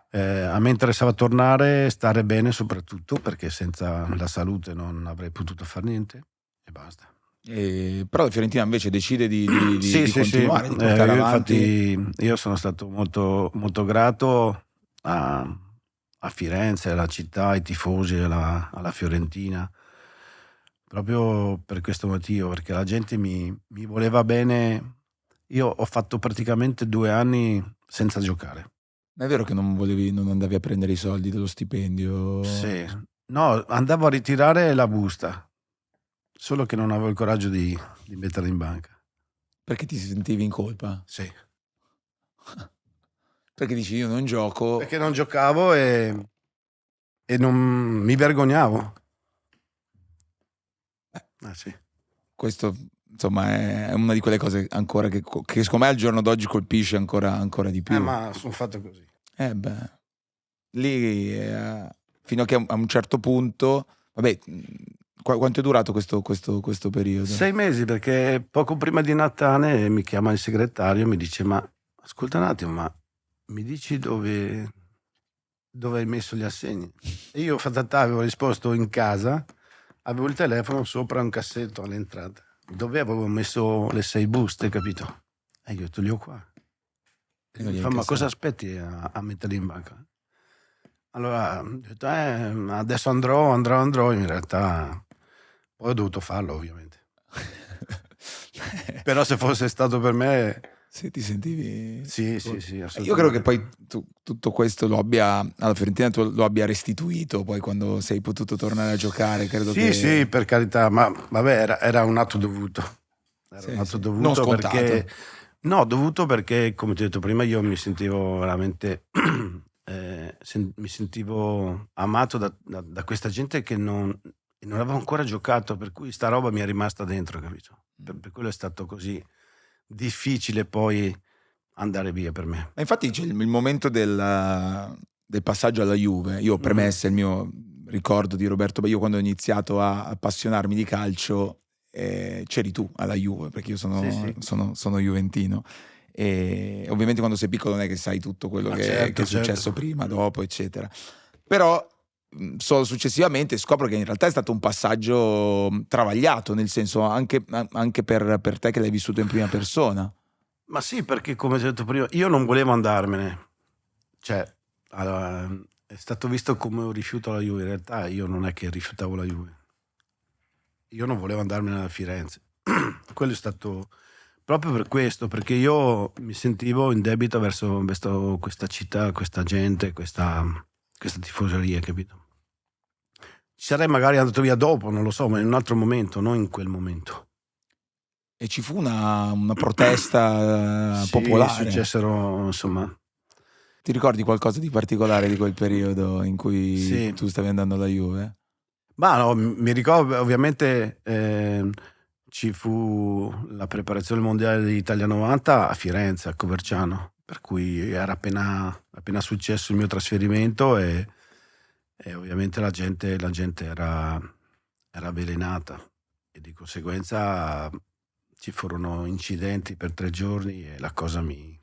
A me interessava tornare, stare bene soprattutto, perché senza la salute non avrei potuto fare niente e basta. Però la Fiorentina invece decide di Sì, sì, sì. continuare, di portare Io avanti. infatti io sono stato molto, molto grato a Firenze, alla città, ai tifosi, alla Fiorentina, proprio per questo motivo, perché la gente mi voleva bene. Io ho fatto praticamente 2 anni senza giocare. Ma è vero che non andavi a prendere i soldi dello stipendio? Sì. No, andavo a ritirare la busta, solo che non avevo il coraggio di metterla in banca. Perché ti sentivi in colpa? Sì. Perché dici io non gioco. Perché non giocavo e non mi vergognavo. Sì. Questo insomma è una di quelle cose ancora che secondo me al giorno d'oggi colpisce ancora di più. Ma sono fatto così. Beh, lì fino a che a un certo punto, vabbè, quanto è durato questo periodo? 6 mesi, perché poco prima di Natale mi chiama il segretario e mi dice: ma ascolta un attimo, ma mi dici dove hai messo gli assegni? E io avevo risposto in casa, avevo il telefono sopra un cassetto all'entrata dove avevo messo le 6 buste, capito? E io ho detto: li ho qua. E non mi li hai fa: ma incassati? cosa aspetti a metterli in banca? Allora ho detto: adesso andrò. In realtà poi ho dovuto farlo, ovviamente. Però se fosse stato per me, Se ti sentivi. sì, assolutamente. Io credo che poi tutto questo alla Fiorentina tu lo abbia restituito poi quando sei potuto tornare a giocare, credo Sì, che. sì, per carità, ma vabbè, era un atto dovuto. Era Sì, un atto sì. dovuto Non scontato. perché. No, dovuto perché, come ti ho detto prima, io mi sentivo veramente. Mi sentivo amato da questa gente che non avevo ancora giocato, per cui sta roba mi è rimasta dentro, capito? Per quello è stato così difficile poi andare via per me. Ma infatti c'è il momento del passaggio alla Juve. Io ho premesso il mio ricordo di Roberto Baggio quando ho iniziato a appassionarmi di calcio, c'eri tu alla Juve, perché io sono, Sì, sì. sono juventino. E ovviamente quando sei piccolo non è che sai tutto quello Ma che certo, è successo certo. prima, dopo, eccetera. Però solo successivamente scopro che in realtà è stato un passaggio travagliato, nel senso anche per te che l'hai vissuto in prima persona. Ma sì, perché come ti ho detto prima, io non volevo andarmene. Cioè, allora, è stato visto come un rifiuto alla Juve. In realtà io non è che rifiutavo la Juve. Io non volevo andarmene da Firenze. Quello è stato proprio per questo, perché io mi sentivo in debito verso questa città, questa gente, questa tifoseria, capito? Ci sarei magari andato via dopo, non lo so, ma in un altro momento, non in quel momento. E ci fu una protesta Sì, popolare. successero, insomma. Ti ricordi qualcosa di particolare di quel periodo in cui Sì. tu stavi andando alla Juve? Ma no, mi ricordo ovviamente ci fu la preparazione mondiale dell'Italia 90 a Firenze, a Coverciano, per cui era appena successo il mio trasferimento e ovviamente la gente era avvelenata e di conseguenza ci furono incidenti per 3 giorni e la cosa mi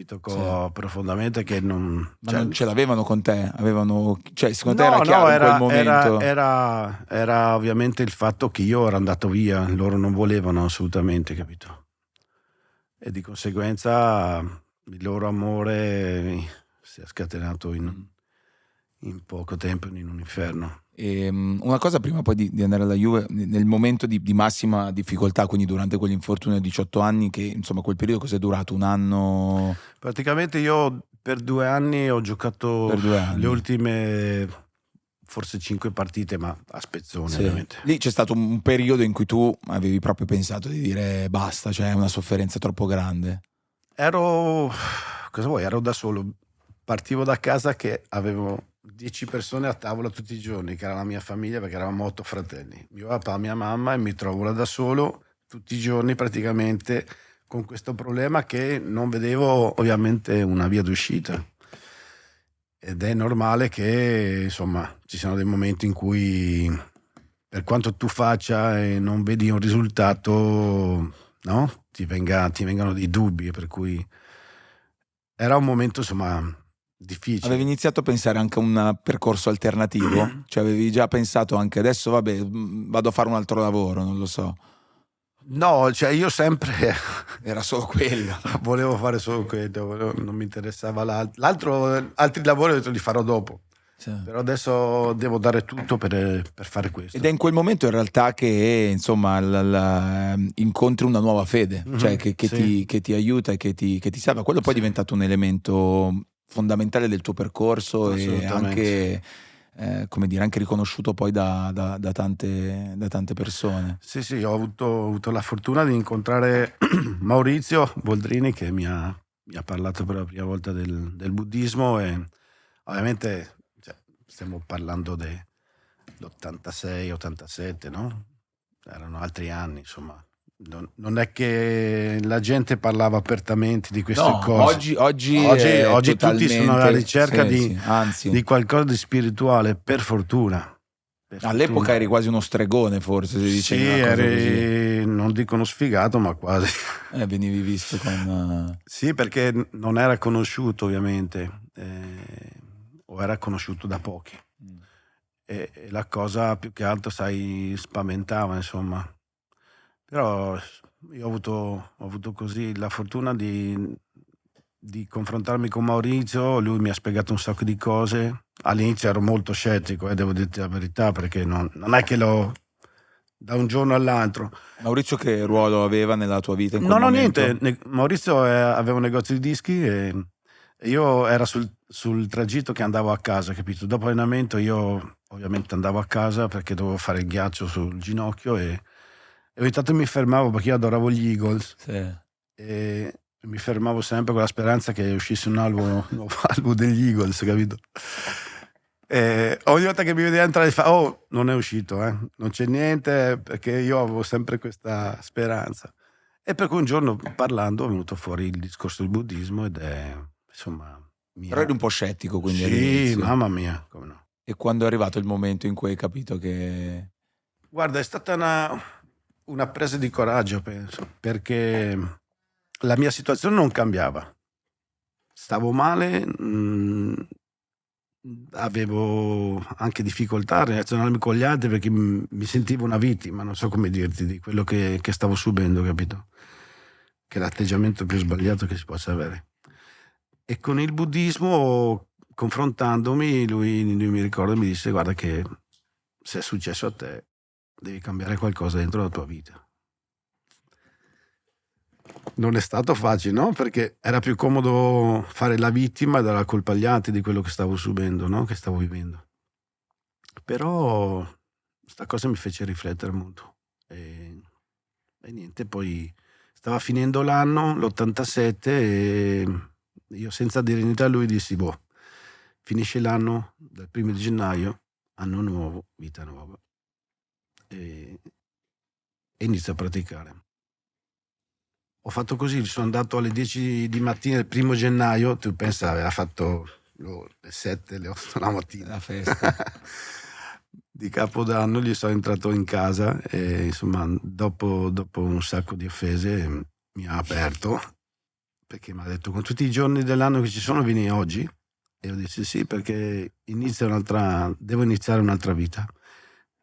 toccò profondamente, che non. Ma non ce l'avevano con te? Cioè, secondo te No, era chiaro in quel era, momento? era ovviamente il fatto che io ero andato via, loro non volevano assolutamente, capito? E di conseguenza il loro amore si è scatenato in poco tempo in un inferno. Una cosa prima poi di andare alla Juve, nel momento di massima difficoltà, quindi durante quell'infortunio a 18 anni, che insomma quel periodo cos'è durato? Un anno? Praticamente io per 2 anni ho giocato Per 2 anni. le ultime forse 5 partite, ma a spezzone, Sì. ovviamente. Lì c'è stato un periodo in cui tu avevi proprio pensato di dire basta, cioè è una sofferenza troppo grande. Cosa vuoi? Ero da solo. Partivo da casa che avevo 10 persone a tavola tutti i giorni, che era la mia famiglia, perché eravamo 8 fratelli. Mio papà, mia mamma, e mi trovo là da solo tutti i giorni praticamente con questo problema che non vedevo ovviamente una via d'uscita. Ed è normale che insomma ci siano dei momenti in cui, per quanto tu faccia e non vedi un risultato, no? Ti vengano dei dubbi, per cui era un momento insomma difficile. Avevi iniziato a pensare anche a un percorso alternativo? Cioè avevi già pensato anche adesso, vabbè, vado a fare un altro lavoro, non lo so. No, cioè io sempre Era solo quello. volevo fare solo quello, non mi interessava l'altro. Altri lavori ho detto li farò dopo. Sì. Però adesso devo dare tutto per fare questo. Ed è in quel momento in realtà che insomma incontri una nuova fede, cioè che sì. ti aiuta e che ti salva. Quello poi è diventato un elemento fondamentale del tuo percorso e anche, come dire, anche riconosciuto poi da tante persone. Sì, ho avuto la fortuna di incontrare Maurizio Boldrini che mi ha parlato per la prima volta del buddismo e ovviamente cioè, stiamo parlando dell'86, 87, no? Erano altri anni, insomma. Non è che la gente parlava apertamente di queste No, cose. oggi Tutti sono alla ricerca sì, anzi. di qualcosa di spirituale, per fortuna. All'epoca eri quasi uno stregone, forse, se dicevi Sì, una cosa così. eri, non dico uno sfigato, ma quasi. Venivi visto con... Sì, perché non era conosciuto ovviamente, o era conosciuto da pochi. E la cosa più che altro, sai, spaventava, insomma. Però io ho avuto così la fortuna di confrontarmi con Maurizio, lui mi ha spiegato un sacco di cose. All'inizio ero molto scettico, devo dirti la verità, perché non è che l'ho da un giorno all'altro. Maurizio che ruolo aveva nella tua vita in quel No, momento? niente. Maurizio aveva un negozio di dischi e io ero sul tragitto che andavo a casa, capito? Dopo allenamento io ovviamente andavo a casa perché dovevo fare il ghiaccio sul ginocchio e ogni tanto mi fermavo perché io adoravo gli Eagles. Sì. E mi fermavo sempre con la speranza che uscisse un nuovo album degli Eagles, capito? E ogni volta che mi vedeva entrare fa oh, non è uscito, non c'è niente, perché io avevo sempre questa speranza. E per cui un giorno parlando è venuto fuori il discorso del buddismo ed è insomma Però eri un po' scettico quindi sì, all'inizio. mamma mia, come no. E quando è arrivato il momento in cui hai capito che... Guarda, è stata una presa di coraggio, penso, perché la mia situazione non cambiava. Stavo male, avevo anche difficoltà a relazionarmi con gli altri perché mi sentivo una vittima, non so come dirti, di quello che stavo subendo, capito? Che è l'atteggiamento più sbagliato che si possa avere. E con il buddismo, confrontandomi, lui mi ricorda e mi disse: guarda che se è successo a te devi cambiare qualcosa dentro la tua vita. Non è stato facile, no? Perché era più comodo fare la vittima e dare la colpa agli altri di quello che stavo subendo, no? Che stavo vivendo. Però sta cosa mi fece riflettere molto. E niente, poi stava finendo l'anno, l'87, e io senza dire niente a lui dissi: boh, finisce l'anno dal 1° di gennaio, anno nuovo, vita nuova. E inizio a praticare. Ho fatto così, sono andato alle 10 di mattina il 1° gennaio, tu pensa, aveva fatto le 7, le 8 la mattina. La festa. Di Capodanno gli sono entrato in casa e insomma dopo un sacco di offese mi ha aperto, perché mi ha detto: con tutti i giorni dell'anno che ci sono vieni oggi? E io dissi sì, perché devo iniziare un'altra vita.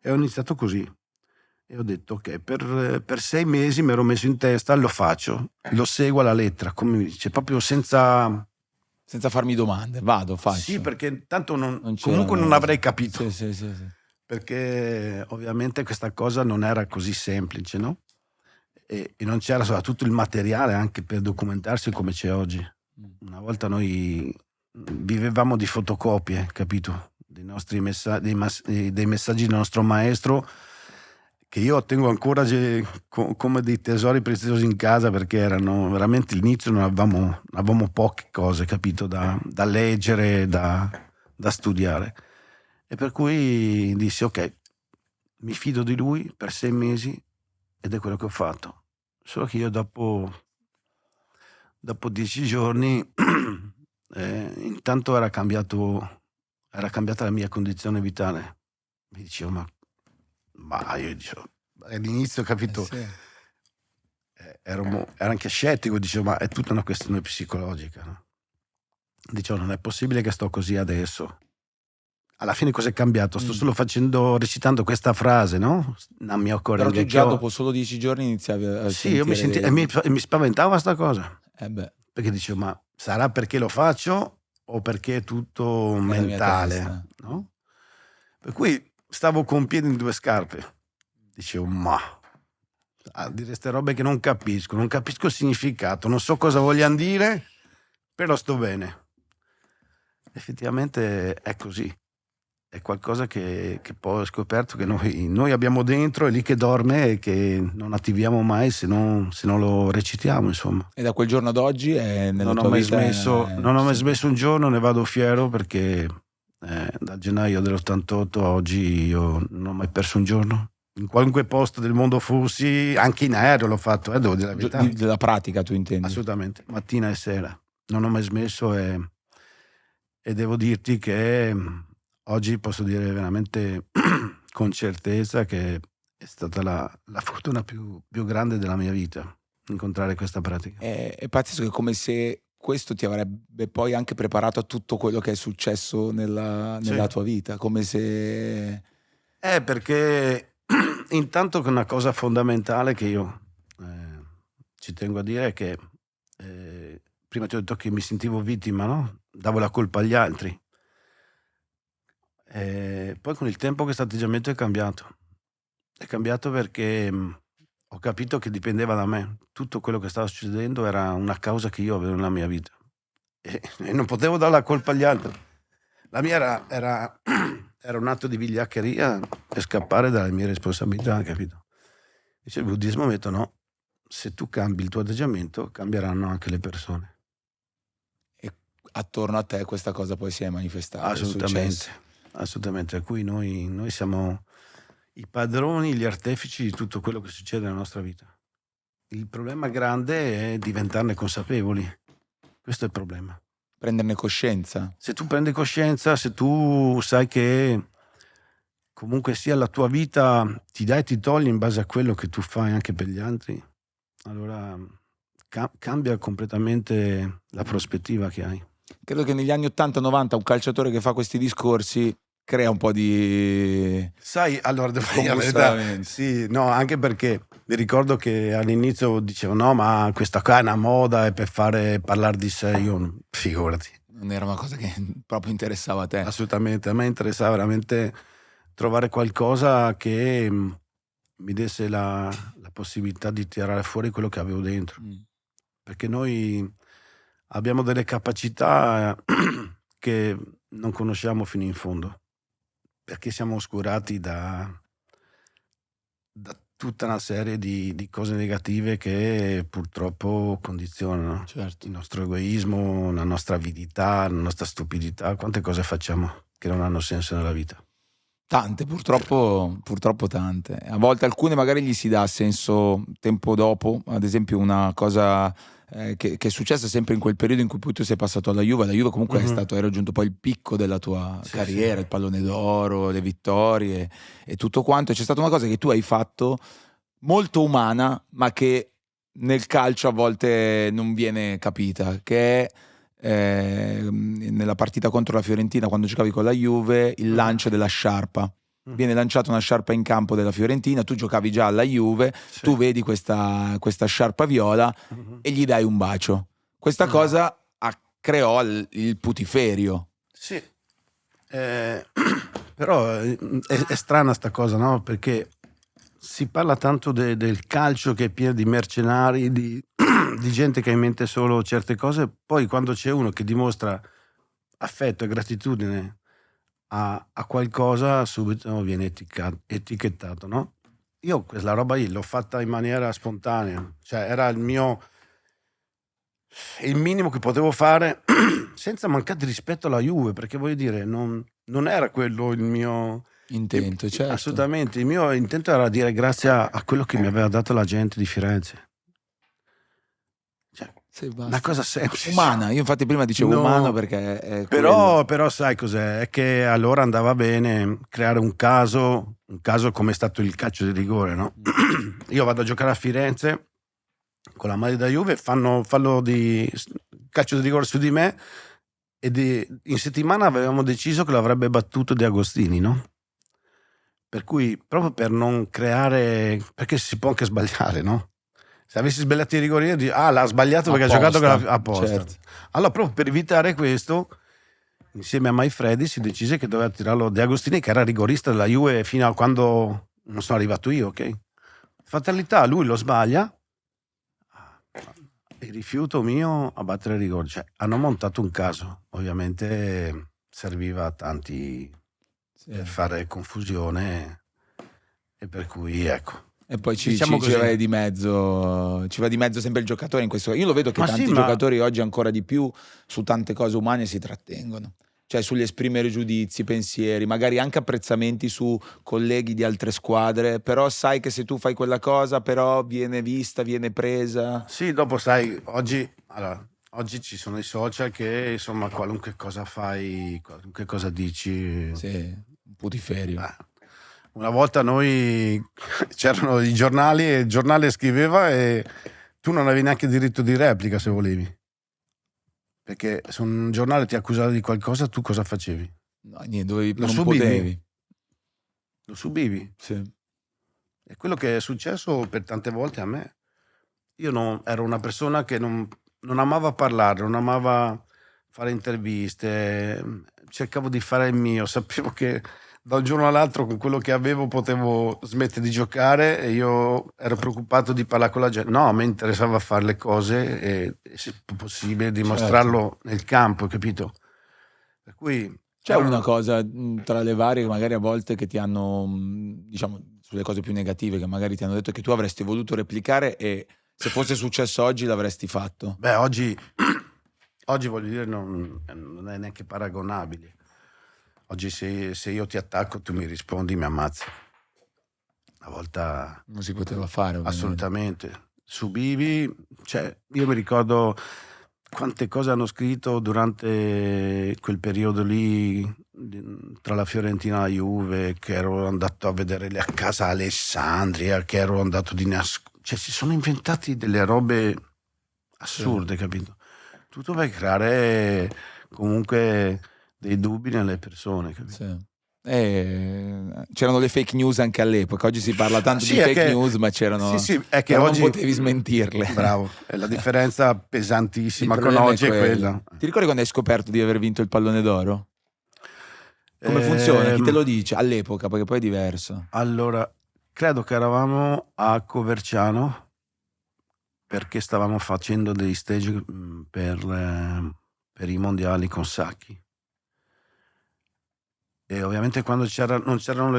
E ho iniziato così. E ho detto ok, per 6 mesi mi ero messo in testa, lo faccio, lo seguo alla lettera, come mi dice, proprio senza farmi domande, vado, faccio. Sì, perché tanto Non comunque non avrei capito. Sì. Perché ovviamente questa cosa non era così semplice, no? E non c'era soprattutto il materiale anche per documentarsi come c'è oggi. Una volta noi vivevamo di fotocopie, capito? Dei nostri dei messaggi del nostro maestro, che io tengo ancora come dei tesori preziosi in casa, perché erano veramente all'inizio non avevamo poche cose, capito, da leggere, da studiare. E per cui dissi ok, mi fido di lui per 6 mesi ed è quello che ho fatto. Solo che io dopo 10 giorni intanto era cambiata la mia condizione vitale. Mi dicevo ma io dicevo, all'inizio, capito, Sì. ero anche scettico, dicevo ma è tutta una questione psicologica, no? dicevo non è possibile che sto così adesso. Alla fine cosa è cambiato? Sto solo recitando questa frase, no? Non mi occorre Però tu già dopo solo 10 giorni iniziavi a Sì, io sentire mi spaventava sta cosa. beh, Perché dicevo, ma sarà perché lo faccio o perché è tutto nella mia mentale, testa. no? Per cui stavo con piedi in 2 scarpe. Dicevo, ma a dire ste robe che non capisco il significato, non so cosa vogliano dire, però sto bene. Effettivamente è così. È qualcosa che poi ho scoperto che noi abbiamo dentro, è lì che dorme e che non attiviamo mai se non lo recitiamo, insomma. E da quel giorno ad oggi è nella Non ho tua mai vita smesso un giorno, ne vado fiero perché da gennaio dell'88 a oggi io non ho mai perso un giorno. In qualunque posto del mondo fossi, anche in aereo l'ho fatto, devo dire la verità. della pratica, tu intendi? Assolutamente, mattina e sera. Non ho mai smesso e devo dirti che oggi posso dire veramente con certezza che è stata la fortuna più grande della mia vita, incontrare questa pratica. È pazzesco, è come se questo ti avrebbe poi anche preparato a tutto quello che è successo nella Sì. tua vita, come se Perché intanto che una cosa fondamentale che io ci tengo a dire è che prima ti ho detto che mi sentivo vittima, no? Davo la colpa agli altri. Poi con il tempo questo atteggiamento è cambiato. È cambiato perché ho capito che dipendeva da me. Tutto quello che stava succedendo era una causa che io avevo nella mia vita. E non potevo dare la colpa agli altri. La mia era un atto di vigliaccheria per scappare dalle mie responsabilità, capito? Invece il buddismo ha detto no, se tu cambi il tuo atteggiamento cambieranno anche le persone. e attorno a te questa cosa poi si è manifestata. è Assolutamente, successo. assolutamente. A cui noi siamo i padroni, gli artefici di tutto quello che succede nella nostra vita. Il problema grande è diventarne consapevoli. Questo è il problema. Prenderne coscienza. Se tu prendi coscienza, se tu sai che comunque sia la tua vita ti dai e ti togli in base a quello che tu fai anche per gli altri, allora cambia completamente la prospettiva che hai. Credo che negli anni 80-90 un calciatore che fa questi discorsi crea un po' di Sai, allora devo dire la verità, combustionamento. sì, no, anche perché mi ricordo che all'inizio dicevo no, ma questa qua è una moda, è per parlare di sé, io figurati. Non era una cosa che proprio interessava a te. Assolutamente, a me interessava veramente trovare qualcosa che mi desse la possibilità di tirare fuori quello che avevo dentro, perché noi abbiamo delle capacità che non conosciamo fino in fondo, perché siamo oscurati da tutta una serie di cose negative che purtroppo condizionano Certo. il nostro egoismo, la nostra avidità, la nostra stupidità, quante cose facciamo che non hanno senso nella vita. Tante, purtroppo tante. A volte alcune magari gli si dà senso tempo dopo, ad esempio una cosa che è successa sempre in quel periodo in cui poi tu sei passato alla Juve. La Juve comunque hai raggiunto poi il picco della tua carriera, sì. il pallone d'oro, le vittorie e tutto quanto. E c'è stata una cosa che tu hai fatto molto umana, ma che nel calcio a volte non viene capita, che è nella partita contro la Fiorentina, quando giocavi con la Juve, il lancio della sciarpa. Viene lanciata una sciarpa in campo della Fiorentina, tu giocavi già alla Juve, Sì. tu vedi questa sciarpa viola e gli dai un bacio. Questa cosa creò il putiferio. Sì, però è strana sta cosa, no? Perché si parla tanto del calcio che è pieno di mercenari, di gente che ha in mente solo certe cose, poi quando c'è uno che dimostra affetto e gratitudine a qualcosa, subito viene etichettato, no? Io quella roba lì l'ho fatta in maniera spontanea, cioè era il minimo che potevo fare senza mancare di rispetto alla Juve, perché voglio dire, non era quello il mio Intento, certo. Assolutamente, il mio intento era dire grazie a quello che mi aveva dato la gente di Firenze. Cioè, Sì, basta. una cosa semplice. Umana, io infatti prima dicevo No, umano perché è quello. però sai cos'è? È che allora andava bene creare un caso come è stato il calcio di rigore, no? Io vado a giocare a Firenze con la maglia da Juve, fanno fallo di calcio di rigore su di me, in settimana avevamo deciso che l'avrebbe battuto De Agostini, no? Per cui, proprio per non creare, perché si può anche sbagliare, no? Se avessi sbagliato i rigori, io dico, l'ha sbagliato perché ha giocato apposta. certo. Allora, proprio per evitare questo, insieme a Maifredi si decise che doveva tirarlo De Agostini, che era rigorista della Juve fino a quando non sono arrivato io, ok? Fatalità, lui lo sbaglia, il rifiuto mio a battere il rigore. Cioè, hanno montato un caso, ovviamente serviva a tanti per fare confusione, e per cui ecco. E poi ci Diciamo così. va di mezzo sempre il giocatore in questo. Io lo vedo che Ma tanti sì, ma- giocatori oggi ancora di più su tante cose umane si trattengono. Cioè sugli esprimere giudizi, pensieri, magari anche apprezzamenti su colleghi di altre squadre, però sai che se tu fai quella cosa però viene vista, viene presa. Sì, dopo sai, oggi ci sono i social che insomma qualunque cosa fai, qualunque cosa dici. Sì, un putiferio. Una volta noi c'erano i giornali e il giornale scriveva e tu non avevi neanche diritto di replica se volevi. Perché se un giornale ti accusava di qualcosa, tu cosa facevi? No, niente, non subivi. potevi. Lo subivi. Sì. E quello che è successo per tante volte a me. Io ero una persona che non amava parlare, non amava fare interviste, cercavo di fare il mio, sapevo che da un giorno all'altro con quello che avevo potevo smettere di giocare e io ero preoccupato di parlare con la gente. No, a me interessava fare le cose e se possibile dimostrarlo nel campo, capito? Per cui c'è una cosa tra le varie che magari a volte che ti hanno, diciamo, sulle cose più negative che magari ti hanno detto che tu avresti voluto replicare e se fosse successo oggi l'avresti fatto. Beh, oggi voglio dire non è neanche paragonabile. Oggi se io ti attacco, tu mi rispondi, mi ammazzi. Una volta non si poteva fare, ovviamente. Assolutamente. Subivi, cioè io mi ricordo quante cose hanno scritto durante quel periodo lì tra la Fiorentina e la Juve, che ero andato a vedere a casa Alessandria, che ero andato di nascosto, cioè si sono inventati delle robe assurde, capito? Tutto per creare comunque dei dubbi nelle persone, capito? Sì. C'erano le fake news anche all'epoca. Oggi si parla tanto Sì, di è fake che- news, ma c'erano. Sì, è che però oggi non potevi smentirle. Bravo, è la differenza pesantissima Il con problema oggi è quella. Ti ricordi quando hai scoperto di aver vinto il pallone d'oro? Come Ehm, funziona? Chi te lo dice? All'epoca, perché poi è diverso. Allora, credo che eravamo a Coverciano perché stavamo facendo dei stage per i mondiali con Sacchi. E ovviamente quando c'erano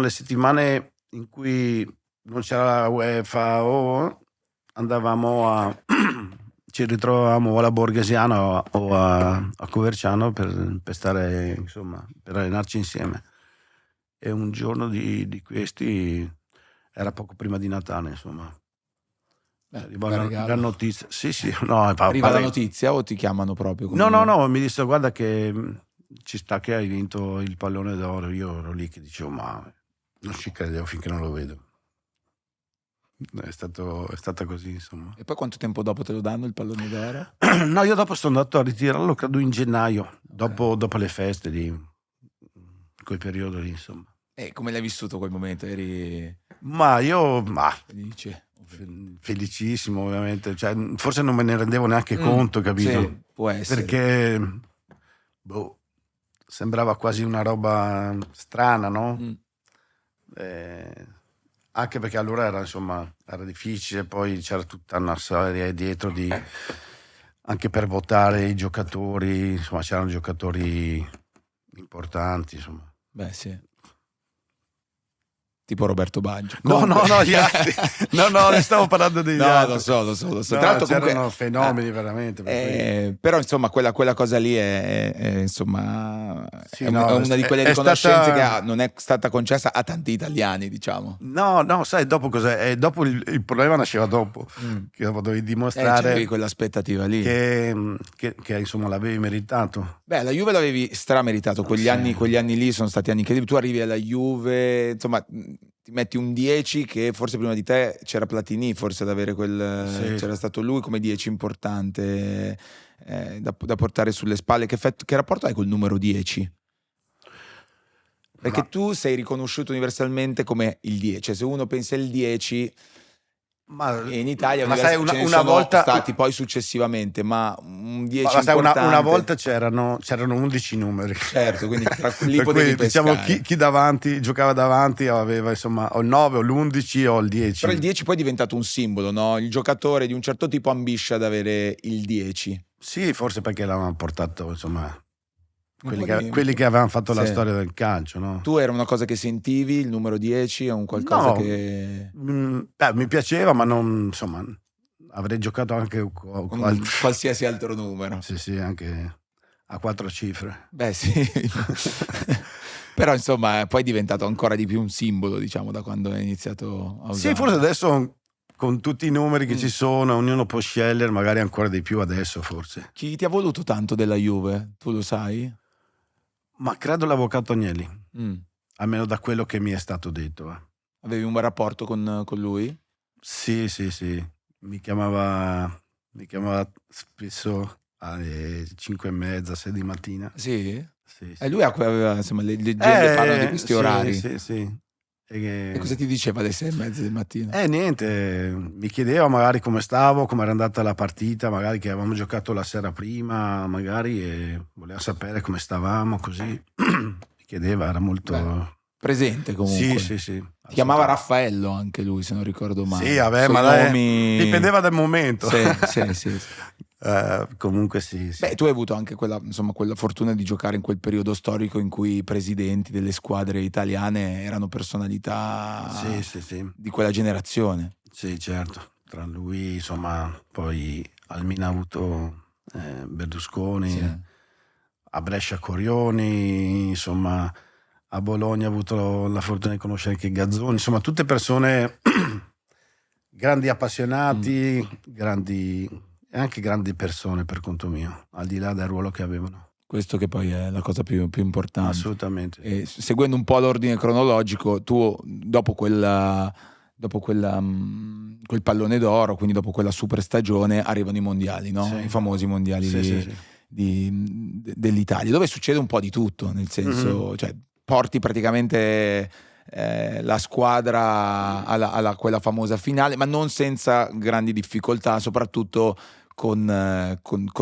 le settimane in cui non c'era la UEFA andavamo ci ritrovavamo o alla Borghesiana o a Coverciano per stare, insomma, per allenarci insieme. E un giorno di questi era poco prima di Natale, insomma. Arriva una notizia. Sì, no, Arriva la notizia o ti chiamano proprio? No, mi disse guarda che ci sta che hai vinto il pallone d'oro. Io ero lì che dicevo ma non ci credevo finché non lo vedo. È stata così, insomma. E poi quanto tempo dopo te lo danno il pallone d'oro? No, io dopo sono andato a ritirarlo, credo in gennaio, dopo le feste di quel periodo lì, insomma. E come l'hai vissuto quel momento? Eri Ma io felice? Felicissimo, ovviamente. Cioè, forse non me ne rendevo neanche conto, capito? Sì, può essere. Perché sembrava quasi una roba strana, no? Anche perché allora era difficile, poi c'era tutta una storia dietro anche per votare i giocatori, insomma c'erano giocatori importanti, insomma. Beh, sì. Tipo Roberto Baggio. No, gli altri. No, ne stavo parlando degli altri. Lo so. No, Tra l'altro c'erano comunque, fenomeni veramente. però insomma quella cosa lì è insomma Sì, è una di quelle è riconoscenze stata... che non è stata concessa a tanti italiani, diciamo. No, sai dopo cos'è? Dopo il problema nasceva dopo, che dopo dovevi dimostrare c'avevi quell'aspettativa lì che insomma l'avevi meritato. Beh, la Juve l'avevi strameritato, quegli anni lì sono stati anni incredibili. Tu arrivi alla Juve, insomma, ti metti un 10 che forse prima di te c'era Platini, forse ad avere Sì. c'era stato lui come 10 importante da portare sulle spalle. Che rapporto hai col numero 10? Perché Ma- tu sei riconosciuto universalmente come il 10, cioè se uno pensa il 10 Ma, e in Italia ma sai, ce ne una sono volta stati poi successivamente, ma un 10 ma sai, importante. una volta c'erano 11 numeri. Certo, quindi lì Per potevi cui diciamo pescare. chi davanti giocava davanti aveva insomma o il 9 o l'11 o il 10. Però il 10 poi è diventato un simbolo, no? Il giocatore di un certo tipo ambisce ad avere il 10. Sì, forse perché l'avevano portato insomma Un quelli po' che, di- quelli che avevano fatto la Sì. storia del calcio, no? Tu era una cosa che sentivi, il numero 10, è un qualcosa No, che... mi piaceva, ma non insomma avrei giocato anche con qualsiasi altro numero. sì, anche a 4 cifre. Beh sì, però insomma poi è diventato ancora di più un simbolo, diciamo, da quando è iniziato a usare. Sì, forse adesso con tutti i numeri che ci sono, ognuno può scegliere, magari ancora di più adesso forse. Chi ti ha voluto tanto della Juve? Tu lo sai? Ma credo l'avvocato Agnelli, Mm. almeno da quello che mi è stato detto. Avevi un bel rapporto con lui? Sì, mi chiamava spesso alle 5:30, 6 di mattina. Sì? Sì. E lui aveva, insomma, le leggende parlano di questi sì, orari. Sì. E cosa ti diceva alle 6:30 del mattino? Niente, mi chiedeva magari come stavo, come era andata la partita, magari che avevamo giocato la sera prima, magari, e voleva sapere come stavamo, così. Mi chiedeva, era molto... Beh, presente comunque. Sì. Si chiamava Raffaello anche lui, se non ricordo male. Sì, vabbè, Coi ma nomi... dipendeva dal momento. Sì. Comunque sì. Beh, tu hai avuto anche quella fortuna di giocare in quel periodo storico in cui i presidenti delle squadre italiane erano personalità Sì. di quella generazione. Sì, certo. Tra lui, insomma, poi al Milan ha avuto Berlusconi, Sì. a Brescia Corioni, insomma, a Bologna ha avuto la fortuna di conoscere anche Gazzoni, insomma, tutte persone grandi appassionati, e anche grandi persone per conto mio, al di là del ruolo che avevano. Questo che poi è la cosa più importante. Assolutamente. E seguendo un po' l'ordine cronologico, tu dopo quel pallone d'oro, quindi dopo quella super stagione, arrivano i mondiali, no? Sì. I famosi mondiali Sì. dell'Italia, dove succede un po' di tutto, nel senso, cioè porti praticamente la squadra alla quella famosa finale, ma non senza grandi difficoltà, soprattutto con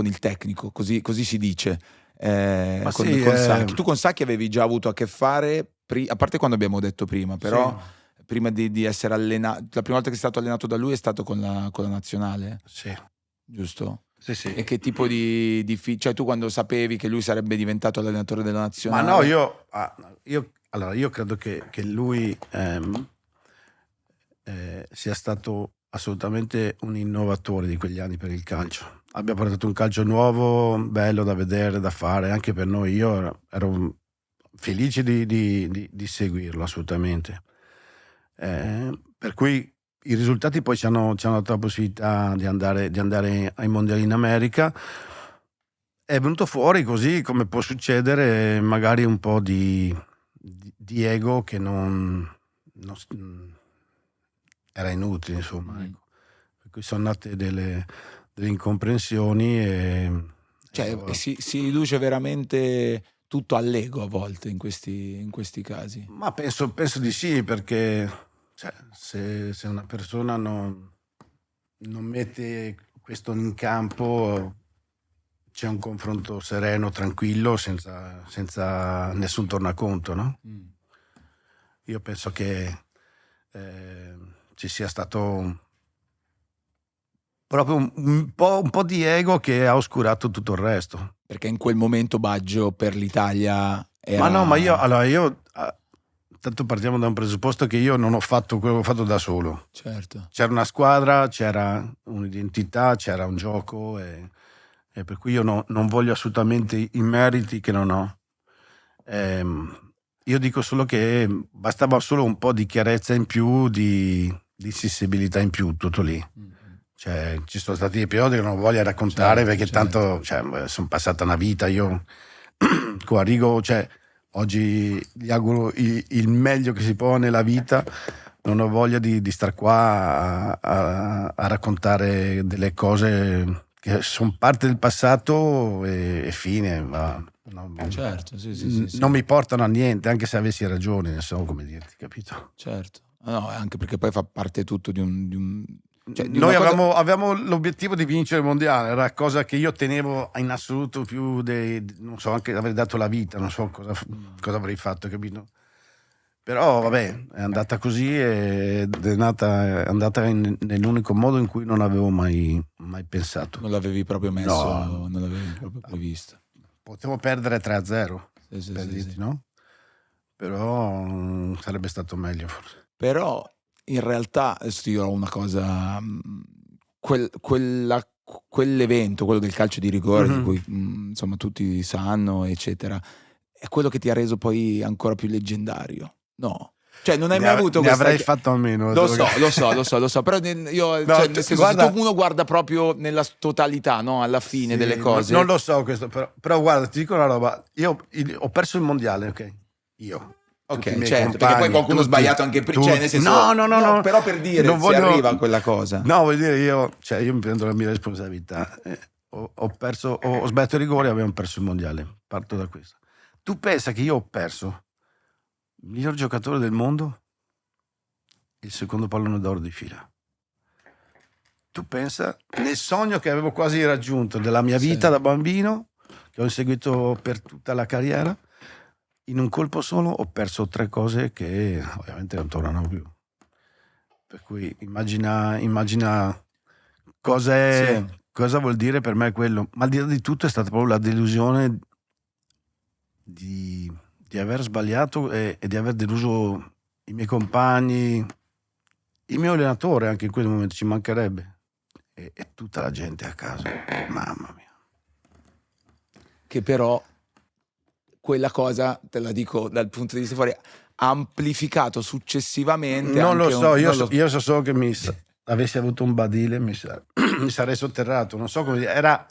il tecnico, così si dice. Ma Con sì, Sacchi. Tu con Sacchi avevi già avuto a che fare, a parte quando abbiamo detto prima, però prima di essere allenato, la prima volta che sei stato allenato da lui è stato con la nazionale, Sì. giusto? Sì. E che tipo di cioè tu quando sapevi che lui sarebbe diventato allenatore della nazionale? Ma no, io credo che lui sia stato assolutamente un innovatore di quegli anni per il calcio. Abbia portato un calcio nuovo, bello da vedere, da fare, anche per noi. Io ero felice di seguirlo assolutamente. Per cui i risultati poi ci hanno dato la possibilità di andare ai mondiali in America. È venuto fuori così, come può succedere, magari un po' di ego che non era inutile, insomma. Ecco. Per cui sono nate delle incomprensioni e si riduce veramente tutto all'ego a volte in questi casi. Ma penso di sì, perché se una persona non mette questo in campo, c'è un confronto sereno, tranquillo, senza nessun tornaconto, no? Io penso che ci sia stato proprio un po' di ego che ha oscurato tutto il resto. Perché in quel momento Baggio per l'Italia era... Ma no, ma io tanto partiamo da un presupposto che io non ho fatto quello che ho fatto da solo. Certo. C'era una squadra, c'era un'identità, c'era un gioco e per cui io non voglio assolutamente i meriti che non ho. Io dico solo che bastava solo un po' di chiarezza in più, di sensibilità in più, tutto lì. Cioè, ci sono stati episodi che non voglio raccontare, perché tanto sono passata una vita. Io qua a Rigo, oggi gli auguro il meglio che si può nella vita. Non ho voglia di star qua a raccontare delle cose che sono parte del passato e fine, ma Certo, sì. non mi portano a niente, anche se avessi ragione, non so come dirti, capito? Certo. No, anche perché poi fa parte tutto di un cioè, di Noi una cosa- avevamo l'obiettivo di vincere il mondiale, era cosa che io tenevo in assoluto più non so, anche avrei dato la vita, non so cosa avrei fatto, capito? Però vabbè, è andata così ed è andata nell'unico modo in cui non avevo mai pensato. non l'avevi proprio messo, No. non l'avevi proprio previsto. Potevo perdere 3-0, Sì, per dirti, sì. no? Però sarebbe stato meglio forse. Però in realtà adesso ti dirò una cosa, quell'evento, quello del calcio di rigore, di cui insomma tutti sanno, eccetera, è quello che ti ha reso poi ancora più leggendario, no? Cioè non hai mai avuto ne questa... avrei fatto a meno. Lo so, però io, No, cioè, nel senso, guarda- se tu uno guarda proprio nella totalità, no? Alla fine Sì, delle cose. non lo so questo, però guarda, ti dico una roba, io ho perso il mondiale, ok? Io. Tutti i Ok, miei certo, perché poi compagni, qualcuno ha tutti, sbagliato anche prima, tutti. cioè nel senso... No, però per dire, non si arriva a quella cosa. No, voglio dire, io mi prendo la mia responsabilità. Ho sbagliato i rigori e abbiamo perso il mondiale. Parto da questo. Tu pensa che io ho perso il miglior giocatore del mondo, il secondo pallone d'oro di fila. Tu pensa, nel sogno che avevo quasi raggiunto della mia vita da bambino, che ho inseguito per tutta la carriera, in un colpo solo ho perso 3 cose che ovviamente non tornano più. Per cui immagina cosa vuol dire per me quello. Ma al di là di tutto è stata proprio la delusione di aver sbagliato e di aver deluso i miei compagni, il mio allenatore anche in quel momento, ci mancherebbe. E tutta la gente a casa. Mamma mia. Che però quella cosa, te la dico dal punto di vista fuori, ha amplificato successivamente Non lo anche so, io io so solo che avessi avuto un badile mi sarei sotterrato, non so come dire,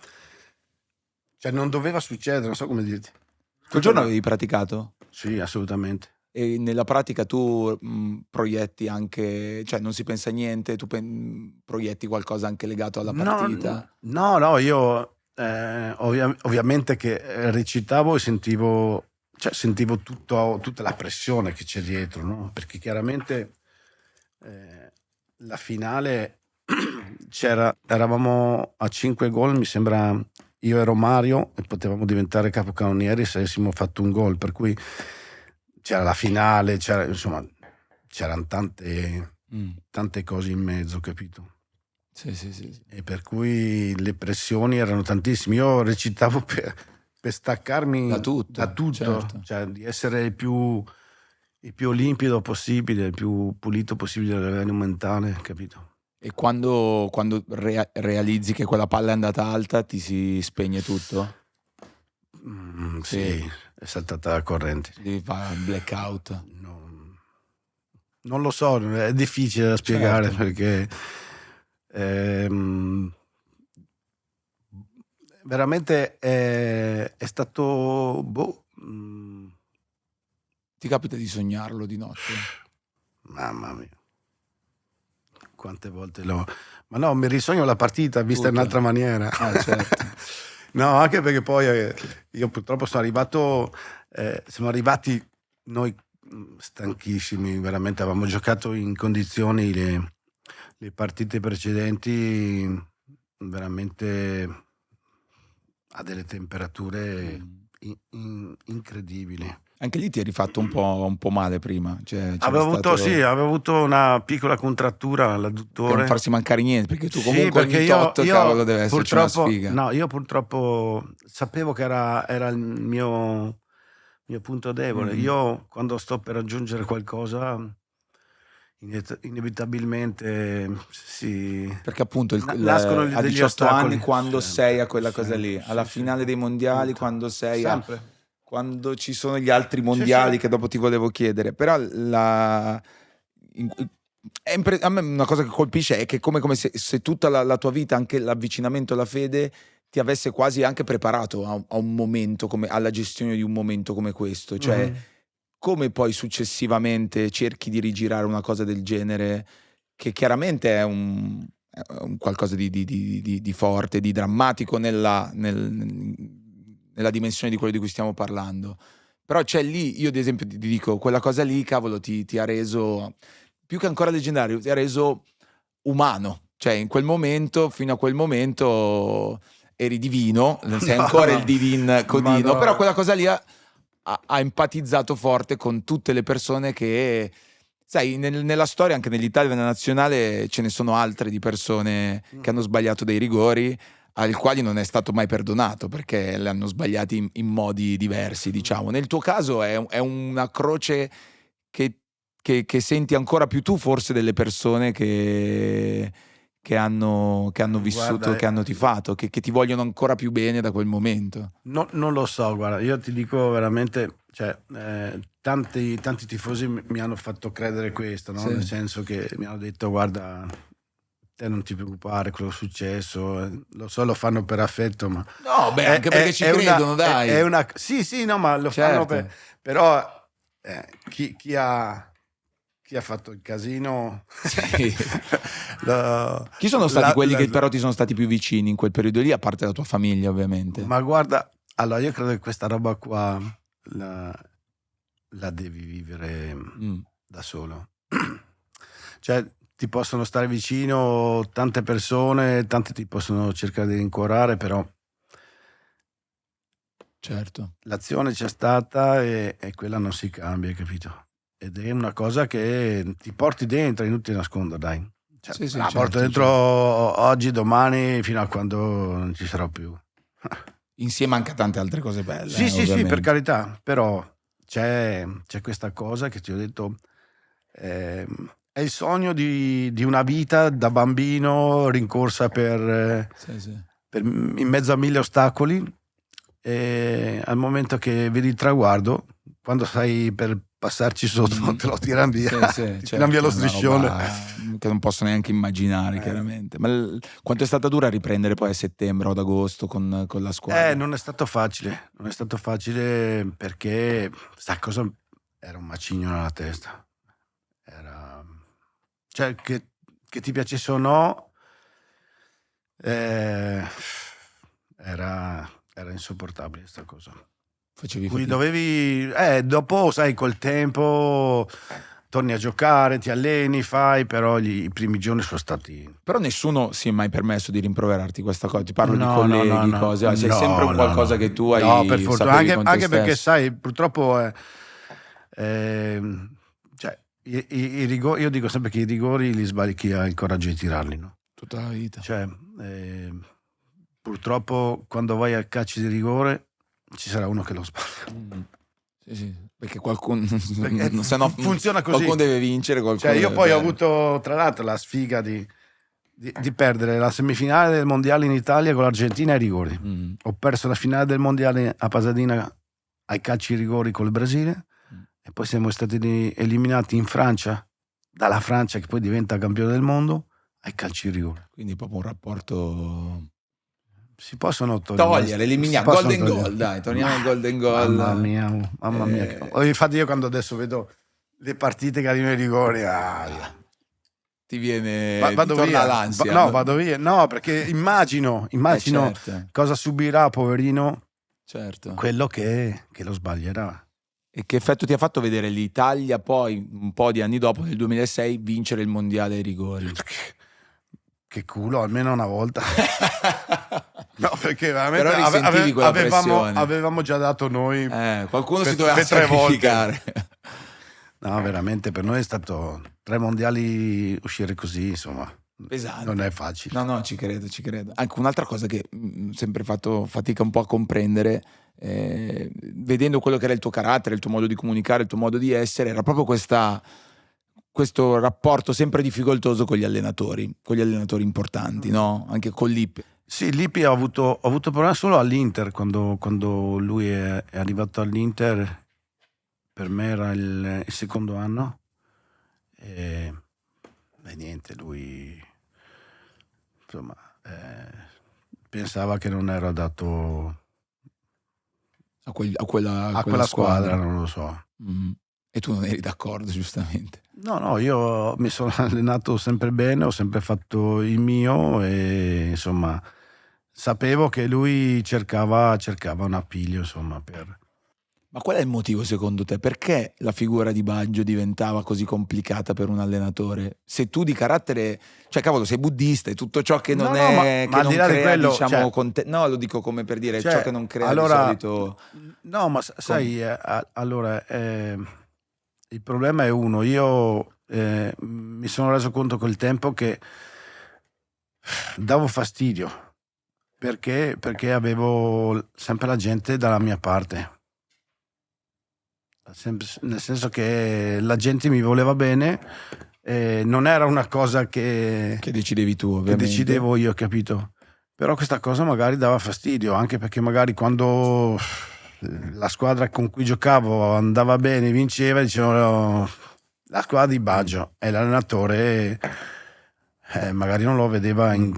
cioè non doveva succedere, non so come dirti. quel giorno avevi praticato? Sì, assolutamente. E nella pratica tu proietti anche, cioè non si pensa a niente, tu proietti qualcosa anche legato alla partita? No, io ovviamente che recitavo e sentivo tutta la pressione che c'è dietro, no? Perché chiaramente la finale eravamo a 5 gol, mi sembra, io ero Mario e potevamo diventare capocannonieri se avessimo fatto un gol, per cui c'era la finale, c'erano tante cose in mezzo, capito? Sì. E per cui le pressioni erano tantissime. Io recitavo per staccarmi Da tutto, certo. cioè di essere il più limpido possibile, il più pulito possibile a livello mentale, capito? E quando realizzi che quella palla è andata alta ti si spegne tutto? Sì, è saltata la corrente. Devi fare un blackout. Non lo so, è difficile da spiegare, Certo. perché veramente è stato Ti capita di sognarlo di notte? mamma mia, quante volte ma no, mi risogno la partita vista in un'altra maniera. Certo. No, anche perché poi io purtroppo siamo arrivati noi stanchissimi, veramente avevamo giocato in condizioni le partite precedenti veramente a delle temperature incredibili. Anche lì ti eri fatto un po' male prima. Cioè, Avevo avuto una piccola contrattura per all'adduttore. non farsi mancare niente, perché tu Sì, comunque perché ogni tot, cavolo, deve esserci una sfiga. No, io purtroppo sapevo che era il mio punto debole. Io quando sto per raggiungere qualcosa inevitabilmente perché appunto nascono a degli 18 ostacoli. anni, quando sei a quella cosa lì, alla sì, finale dei mondiali, Tutto. quando sei sempre. quando ci sono gli altri mondiali, sì. che dopo ti volevo chiedere, però a me una cosa che colpisce è che come se tutta la tua vita, anche l'avvicinamento alla fede, ti avesse quasi anche preparato a un momento alla gestione di un momento come questo, cioè come poi successivamente cerchi di rigirare una cosa del genere, che chiaramente è un qualcosa di forte, di drammatico nella dimensione di quello di cui stiamo parlando. Però c'è lì, io ad esempio ti dico, quella cosa lì, cavolo, ti ha reso, più che ancora leggendario, ti ha reso umano. Cioè in quel momento, fino a quel momento eri divino, sei ancora il divin codino, però quella cosa lì ha empatizzato forte con tutte le persone che, sai, nella storia, anche nell'Italia, nella nazionale, ce ne sono altre di persone che hanno sbagliato dei rigori, ai quali non è stato mai perdonato perché li hanno sbagliati in modi diversi, diciamo. Nel tuo caso è una croce che senti ancora più tu, forse, delle persone che hanno vissuto, Guarda, che hanno tifato, che ti vogliono ancora più bene da quel momento. Non lo so, guarda, io ti dico veramente, cioè, tanti tifosi mi hanno fatto credere questo, no? Sì. Nel senso che mi hanno detto, guarda, te non ti preoccupare, quello che è successo, lo so, lo fanno per affetto, ma... No, beh, anche perché ci credono, dai. Sì, no, ma lo Certo. fanno però chi ha fatto il casino... Sì. Chi sono stati quelli che però ti sono stati più vicini in quel periodo lì, a parte la tua famiglia, ovviamente? Ma guarda, allora io credo che questa roba qua la devi vivere da solo. Cioè, ti possono stare vicino tante persone, tante ti possono cercare di rincuorare, però Certo. l'azione c'è stata e quella non si cambia, hai capito? Ed è una cosa che ti porti dentro, è inutile nascondere, dai. Cioè, Sì, la certo, porto dentro oggi, domani, fino a quando non ci sarò più. Insieme anche a tante altre cose belle. Sì, sì, ovviamente. per carità, però c'è questa cosa che ti ho detto, è il sogno di una vita da bambino rincorsa Sì. in mezzo a 1000 ostacoli, e al momento che vedi il traguardo, quando sai per passarci sotto, te lo tirano via, tirano via lo striscione. Che non posso neanche immaginare, chiaramente. Ma quanto è stata dura riprendere poi a settembre o ad agosto con la squadra? Non è stato facile, perché sta cosa era un macigno nella testa. Cioè, che ti piacesse o no, era insopportabile sta cosa. Facevi Cui fatica. dovevi, dopo, sai, col tempo torni a giocare, ti alleni, però i primi giorni sono stati... Però nessuno si è mai permesso di rimproverarti questa cosa. Ti parlo di No, colleghi, no, cose. C'è no, sempre un no, qualcosa no. che tu hai. No, per fortuna, sapevi con te anche perché, stesso. sai, purtroppo cioè, i rigori, io dico sempre che i rigori li sbagli chi ha il coraggio di tirarli, no? Tutta la vita. Cioè, purtroppo quando vai al calcio di rigore ci sarà uno che lo sbaglia. Sì. Perché qualcuno, Perché se no, funziona così. qualcuno deve vincere, qualcuno Cioè, io deve poi ho perdere. avuto, tra l'altro, la sfiga di perdere la semifinale del mondiale in Italia con l'Argentina ai rigori. Ho perso la finale del mondiale a Pasadena ai calci rigori con il Brasile, e poi siamo stati eliminati in Francia, dalla Francia che poi diventa campione del mondo, ai calci rigori. Quindi proprio un rapporto. Si possono Togliere, eliminiamo. si possono Golden togliere. goal, dai, torniamo al golden goal. Mamma mia. Infatti io quando adesso vedo le partite che arrivano ai rigori, ti viene. vado ti torna via. l'ansia. No, vado via. No, perché immagino Certo. cosa subirà, poverino, Certo. quello che lo sbaglierà. E che effetto ti ha fatto vedere l'Italia poi, un po' di anni dopo, nel 2006, vincere il mondiale ai rigori? Che culo, almeno una volta. No, perché veramente Però risentivi quella pressione. avevamo già dato noi qualcuno si per doveva 3 volte. sacrificare. No, veramente per noi è stato 3 mondiali, uscire così, insomma, Pesante. non è facile. No, ci credo. Anche un'altra cosa che ho sempre fatto fatica un po' a comprendere, vedendo quello che era il tuo carattere, il tuo modo di comunicare, il tuo modo di essere, era proprio questo rapporto sempre difficoltoso con gli allenatori importanti, no? Anche con Lippi. Sì, Lippi ho avuto problemi solo all'Inter, quando lui è arrivato all'Inter, per me era il secondo anno, e niente, lui insomma pensava che non ero adatto A quella a quella squadra, non lo so. E tu non eri d'accordo, giustamente. No, io mi sono allenato sempre bene, ho sempre fatto il mio e insomma sapevo che lui cercava un appiglio, insomma, per... Ma qual è il motivo secondo te? Perché la figura di Baggio diventava così complicata per un allenatore? Se tu di carattere, cioè cavolo, sei buddista e tutto ciò che non No, è, ma che al non di là di crea, quello, diciamo, cioè, con te, no, lo dico come per dire, cioè, ciò che non crea allora, di solito. No, ma sai, allora, il problema è uno, io mi sono reso conto col tempo che davo fastidio, perché avevo sempre la gente dalla mia parte. Nel senso che la gente mi voleva bene, non era una cosa che decidevi tu, che ovviamente. decidevo io, capito? Però questa cosa magari dava fastidio, anche perché magari quando la squadra con cui giocavo andava bene, vinceva, dicevano la squadra di Baggio, e l'allenatore magari non lo vedeva alla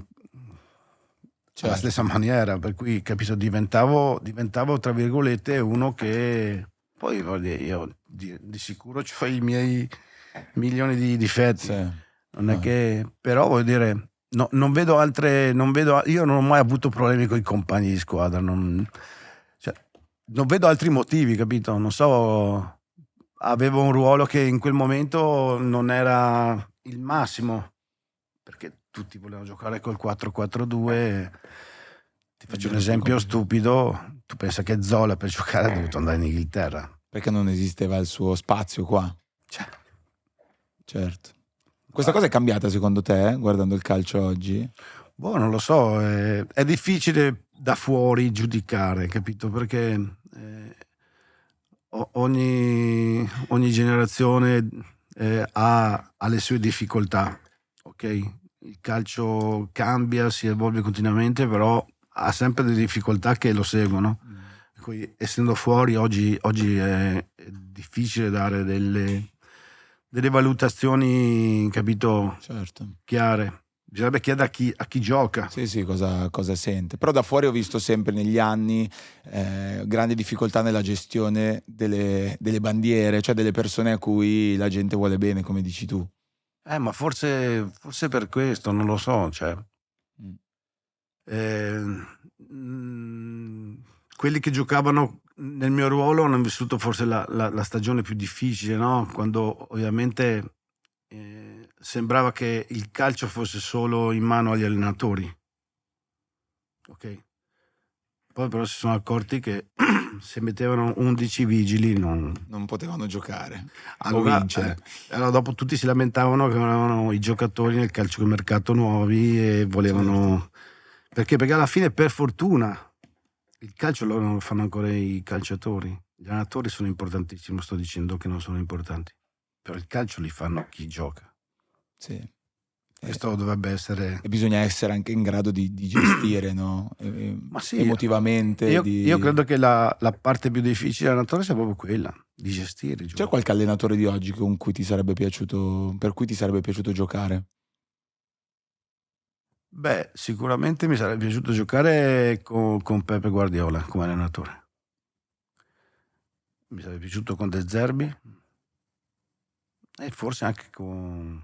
Certo. stessa maniera, per cui, capito, diventavo tra virgolette uno che poi voglio dire, io di sicuro ho i miei milioni di difetti, Sì. non è che, però voglio dire, no, non vedo io non ho mai avuto problemi con i compagni di squadra, non vedo altri motivi, capito? Non so, avevo un ruolo che in quel momento non era il massimo, perché tutti volevano giocare col 4-4-2. Ti faccio un esempio stupido, tu pensa che Zola per giocare ha dovuto andare in Inghilterra? Perché non esisteva il suo spazio qua. Cioè, certo. Questa cosa è cambiata secondo te, guardando il calcio oggi? boh, non lo so, è difficile da fuori giudicare, capito? Perché ogni generazione ha le sue difficoltà, ok? Il calcio cambia, si evolve continuamente, però ha sempre delle difficoltà che lo seguono. Per cui, essendo fuori, oggi è difficile dare delle valutazioni, capito, Certo. chiare. Bisognerebbe chiedere a chi gioca. Sì, cosa sente. Però da fuori ho visto sempre negli anni grande difficoltà nella gestione delle bandiere, cioè delle persone a cui la gente vuole bene, come dici tu. Ma forse per questo, non lo so, cioè. Quelli che giocavano nel mio ruolo hanno vissuto forse la stagione più difficile, no? Quando ovviamente sembrava che il calcio fosse solo in mano agli allenatori, ok? Poi però si sono accorti che se mettevano 11 vigili non potevano giocare allora, o vincere. Allora dopo tutti si lamentavano che avevano i giocatori nel calciomercato nuovi e volevano... Perché alla fine, per fortuna, il calcio loro non lo fanno ancora i calciatori. Gli allenatori sono importantissimi, sto dicendo che non sono importanti. Però il calcio li fanno chi gioca. Sì. Questo dovrebbe essere... E bisogna essere anche in grado di gestire, no? Ma sì, emotivamente. Io credo che la parte più difficile dell'allenatore sia proprio quella, di gestire il gioco. C'è qualche allenatore di oggi per cui ti sarebbe piaciuto giocare? Beh, sicuramente mi sarebbe piaciuto giocare con Pepe Guardiola come allenatore. Mi sarebbe piaciuto con De Zerbi e forse anche con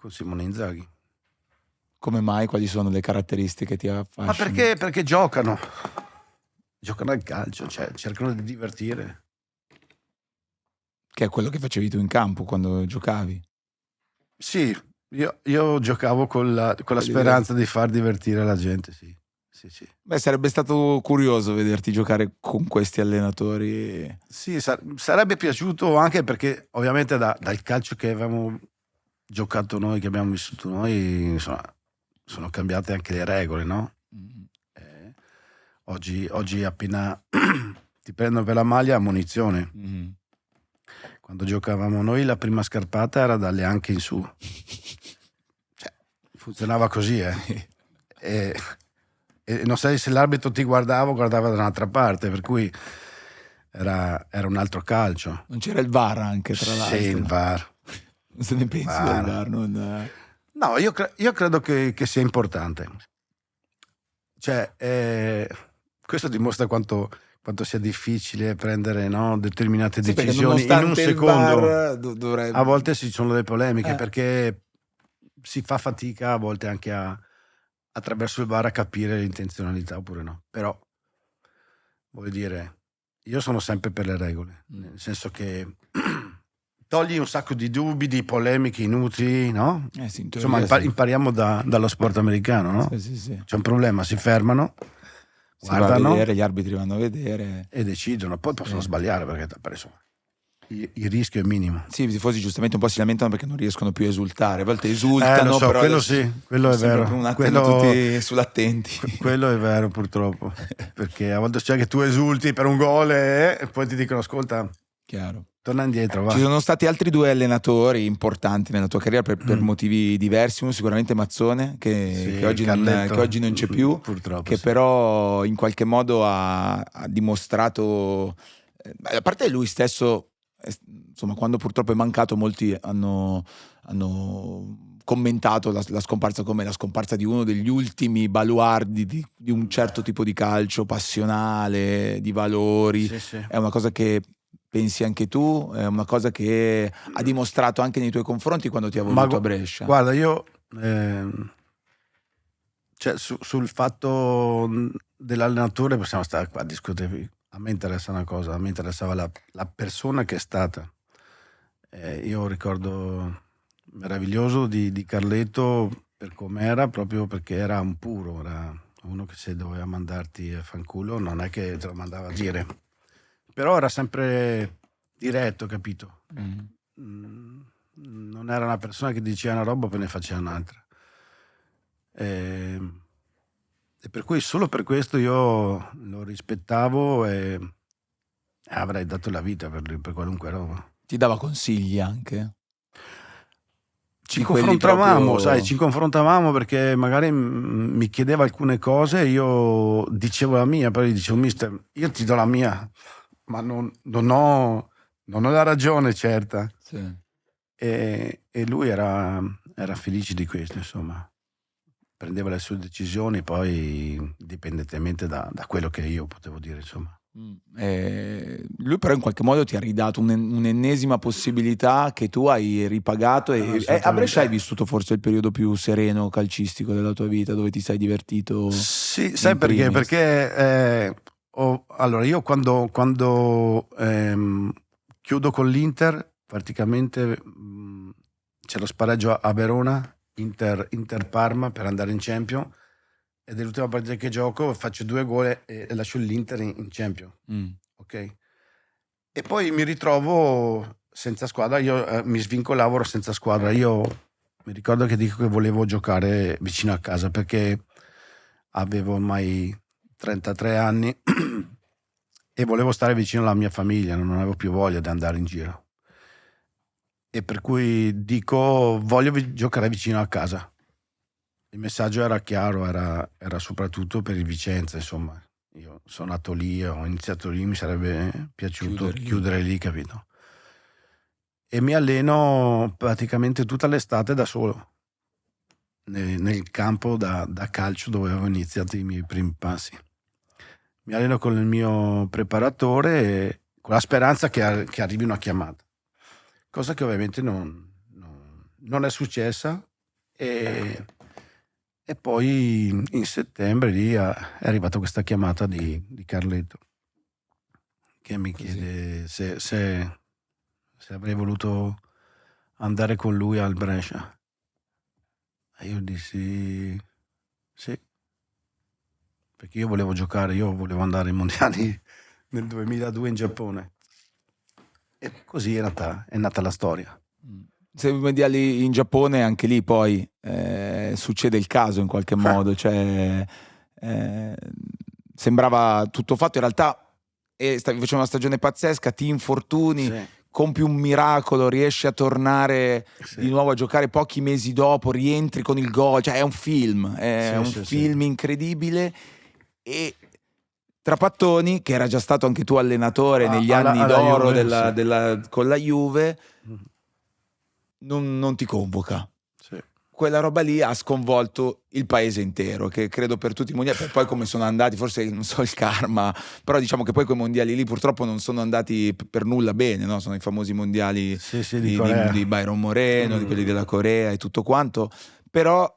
Simone Inzaghi. Come mai? Quali sono le caratteristiche che ti affascinano? Ma perché giocano al calcio, cioè cercano di divertire. Che è quello che facevi tu in campo quando giocavi. Sì, io giocavo con la speranza di far divertire la gente, sì. Beh, sarebbe stato curioso vederti giocare con questi allenatori. Sì, sarebbe piaciuto, anche perché ovviamente dal calcio che avevamo giocato noi, che abbiamo vissuto noi, insomma, sono cambiate anche le regole, no? Oggi appena ti prendono per la maglia, munizione. Quando giocavamo noi la prima scarpata era dalle anche in su. Cioè, funzionava così, e non sai se l'arbitro ti guardava da un'altra parte, per cui era un altro calcio. Non c'era il VAR anche, tra l'altro. Sì, il VAR. Se ne pensi del VAR? No, io credo che sia importante. cioè, questo dimostra quanto sia difficile prendere, no, determinate Sì, perché decisioni in un nonostante il secondo. VAR dovrebbe... A volte ci sono delle polemiche Eh. perché si fa fatica a volte anche attraverso il VAR a capire l'intenzionalità oppure no. Però, voglio dire, io sono sempre per le regole, nel senso che togli un sacco di dubbi, di polemiche inutili, no? Sì, in Insomma, teoria sì. impariamo dallo sport americano, no? Sì. C'è un problema, si fermano, Si va a guardano vedere, gli arbitri vanno a vedere. e decidono. Poi possono Sì. sbagliare perché insomma, il rischio è minimo. Sì, i tifosi giustamente un po' si lamentano perché non riescono più a esultare. A volte esultano, Lo so, però quello adesso sì, quello è sono sempre vero. un attimo tutti sull'attenti. Quello è vero, purtroppo. Perché a volte c'è che tu esulti per un gol e poi ti dicono: ascolta, Chiaro. torna indietro, va. Ci sono stati altri due allenatori importanti nella tua carriera per motivi diversi. Uno sicuramente Mazzone, che Sì, oggi Carletto. che oggi non c'è più, Purtroppo, che sì. però in qualche modo ha dimostrato, a parte lui stesso, insomma, quando purtroppo è mancato, molti hanno commentato la scomparsa come la scomparsa di uno degli ultimi baluardi di un certo tipo di calcio passionale, di valori. Sì. È una cosa che pensi anche tu, è una cosa che ha dimostrato anche nei tuoi confronti quando ti ha voluto a Brescia. Guarda, io cioè, sul fatto dell'allenatore possiamo stare qua a discutere. A me interessa una cosa, a me interessava la persona che è stata. Io ho un ricordo meraviglioso di Carletto per com'era, proprio perché era un puro, era uno che se doveva mandarti a fanculo non è che te lo mandava a gire, però era sempre diretto, capito? Non era una persona che diceva una roba e poi ne faceva un'altra, e per cui solo per questo io lo rispettavo e avrei dato la vita per lui, per qualunque roba. Ti dava consigli anche? Ci Di quelli confrontavamo, proprio- sai, ci confrontavamo perché magari mi chiedeva alcune cose e io dicevo la mia, poi gli dicevo: mister, io ti do la mia, ma non ho la ragione certa. Sì. E lui era felice di questo, insomma. Prendeva le sue decisioni poi indipendentemente da quello che io potevo dire, insomma. Lui però in qualche modo ti ha ridato un'ennesima possibilità che tu hai ripagato e a assolutamente. Brescia hai vissuto forse il periodo più sereno calcistico della tua vita, dove ti sei divertito. Sì, sai in perché? primis. Perché allora io quando chiudo con l'Inter, praticamente c'è lo spareggio a Verona, Inter Parma per andare in Champions, ed è l'ultima partita che gioco, faccio 2 gol e lascio l'Inter in Champions, ok? E poi mi ritrovo senza squadra, io mi svincolavo senza squadra. Io mi ricordo che dico che volevo giocare vicino a casa perché avevo ormai 33 anni e volevo stare vicino alla mia famiglia, non avevo più voglia di andare in giro. E per cui dico: voglio giocare vicino a casa. Il messaggio era chiaro, era soprattutto per il Vicenza, insomma. Io sono nato lì, ho iniziato lì, mi sarebbe piaciuto chiudere lì, capito? E mi alleno praticamente tutta l'estate da solo nel campo da calcio dove avevo iniziato i miei primi passi. Mi alleno con il mio preparatore e con la speranza che arrivi una chiamata, cosa che ovviamente non è successa. E poi in settembre lì è arrivata questa chiamata di Carletto che mi chiede se avrei voluto andare con lui al Brescia. E io dissi sì, perché io volevo giocare, io volevo andare ai mondiali nel 2002 in Giappone. E così è nata la storia. Se mondiali in Giappone, anche lì poi succede il caso in qualche modo, cioè sembrava tutto fatto, in realtà stavi facendo una stagione pazzesca, ti infortuni, Sì. compi un miracolo, riesci a tornare Sì. di nuovo a giocare pochi mesi dopo, rientri con il gol, cioè è un film, Sì. film incredibile. E Trapattoni, che era già stato anche tu allenatore negli anni alla d'oro Juve, sì. con la Juve, non ti convoca. Sì. quella roba lì ha sconvolto il paese intero, che credo per tutti i mondiali, poi come sono andati, forse non so il karma, però diciamo che poi quei mondiali lì purtroppo non sono andati per nulla bene, no? Sono i famosi mondiali Sì, di Corea. di Byron Moreno, di quelli della Corea e tutto quanto, però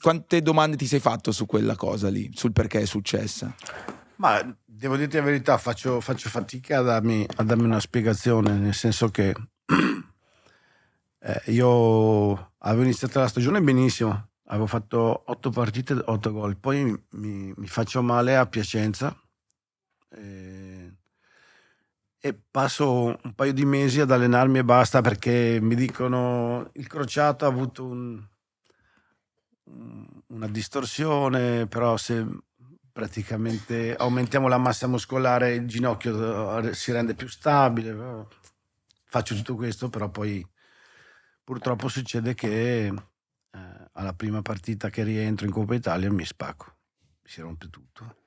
quante domande ti sei fatto su quella cosa lì, sul perché è successa? Ma devo dirti la verità, faccio fatica a darmi una spiegazione, nel senso che io avevo iniziato la stagione benissimo, avevo fatto 8 partite, 8 gol, poi mi faccio male a Piacenza e passo un paio di mesi ad allenarmi e basta, perché mi dicono il crociato ha avuto una distorsione, però se praticamente aumentiamo la massa muscolare il ginocchio si rende più stabile. Faccio tutto questo, però poi purtroppo succede che alla prima partita che rientro in Coppa Italia mi spacco, mi si rompe tutto.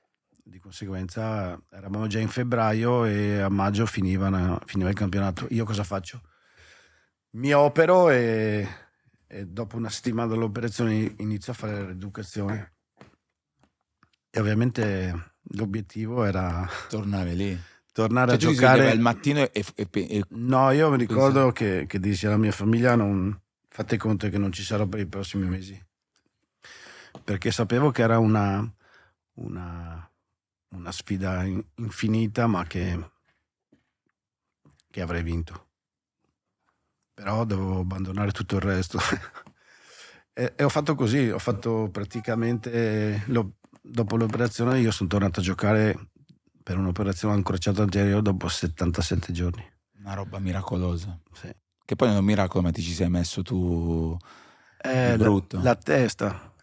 Di conseguenza eravamo già in febbraio e a maggio finiva il campionato. Io cosa faccio? Mi opero e dopo una settimana dall'operazione inizio a fare la rieducazione. E ovviamente l'obiettivo era Tornare lì. tornare Cioè, a tu ti giocare. svegliavi al mattino e No, io mi ricordo che dissi alla mia famiglia: non fate conto che non ci sarò per i prossimi mesi, perché sapevo che era una sfida infinita, ma che avrei vinto. Però dovevo abbandonare tutto il resto. e ho fatto così, ho fatto praticamente dopo l'operazione io sono tornato a giocare per un'operazione al crociato anteriore dopo 77 giorni. una roba miracolosa. Sì. Che poi non è un miracolo, ma ti ci sei messo tu di brutto. La testa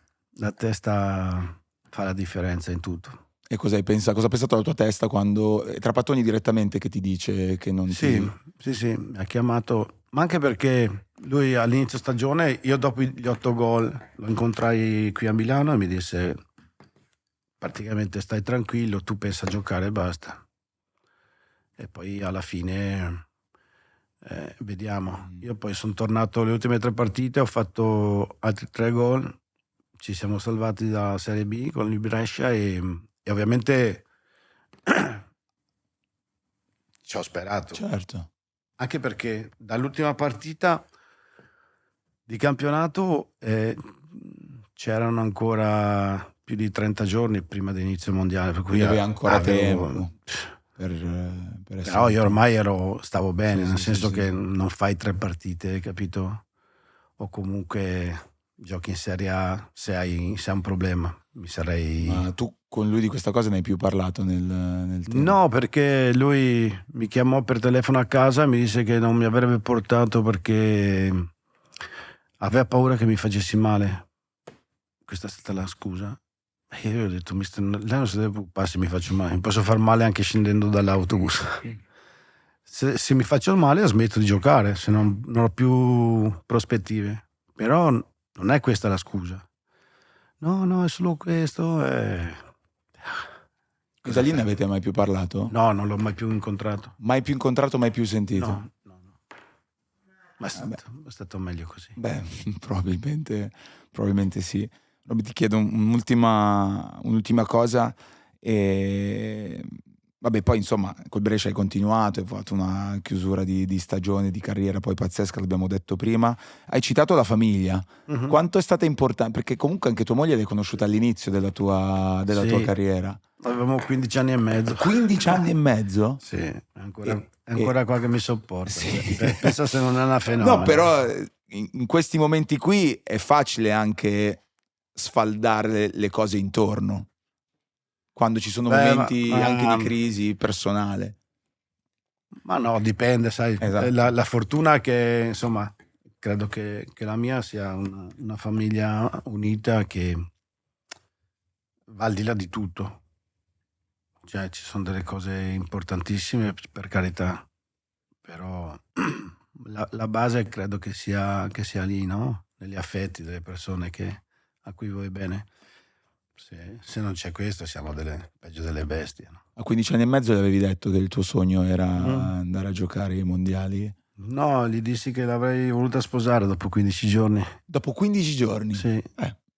fa la differenza in tutto. E cosa hai pensato? Cosa ha pensato la tua testa quando è Trapattoni direttamente che ti dice che non Sì, mi ha chiamato, ma anche perché lui all'inizio stagione, io dopo gli 8 gol lo incontrai qui a Milano e mi disse praticamente: stai tranquillo, tu pensa a giocare e basta. E poi alla fine vediamo. Io poi sono tornato le ultime 3 partite, ho fatto altri 3 gol, ci siamo salvati dalla Serie B con il Brescia e ovviamente ci ho sperato. Certo. Anche perché dall'ultima partita di campionato c'erano ancora più di 30 giorni prima dell'inizio mondiale, per cui Quindi avevi ancora avevo- tempo per essere Però io ormai stavo bene, Sì, nel sì, senso sì, che sì. non fai 3 partite, capito? O comunque giochi in Serie A se hai un problema. Mi sarei... Ma tu con lui di questa cosa ne hai più parlato nel tempo? No, perché lui mi chiamò per telefono a casa e mi disse che non mi avrebbe portato perché aveva paura che mi facessi male. Questa è stata la scusa. E io ho detto: lei non si deve preoccupare se mi faccio male, mi posso far male anche scendendo dall'autobus. Se mi faccio male smetto di giocare, se non ho più prospettive. Però non è questa la scusa. No, è solo questo. E da lì ne avete mai più parlato? No, non l'ho mai più incontrato. Mai più incontrato, mai più sentito? No. Ma è stato meglio così. Beh, probabilmente sì. Roby, ti chiedo un'ultima cosa. Vabbè, poi insomma col Brescia hai continuato, hai fatto una chiusura di stagione, di carriera poi pazzesca, l'abbiamo detto prima. Hai citato la famiglia. Mhm. Quanto è stata importante? Perché comunque anche tua moglie l'hai conosciuta all'inizio della tua Sì. carriera. Avevamo 15 anni e mezzo. 15 anni e mezzo? Sì, è ancora qua che mi sopporta. Sì. Pensa se non è una fenomena. No, però in questi momenti qui è facile anche sfaldare le cose intorno. Quando ci sono momenti anche di crisi personale. Ma no, dipende, sai. Esatto. La fortuna è che, insomma, credo che la mia sia una famiglia unita che va al di là di tutto. Cioè, ci sono delle cose importantissime, per carità, però la base credo che sia lì, no? Negli affetti delle persone a cui vuoi bene. Se non c'è questo siamo peggio delle bestie, no? A 15 anni e mezzo le avevi detto che il tuo sogno era andare a giocare ai mondiali? No, gli dissi che l'avrei voluta sposare dopo 15 giorni. Dopo 15 giorni? Sì.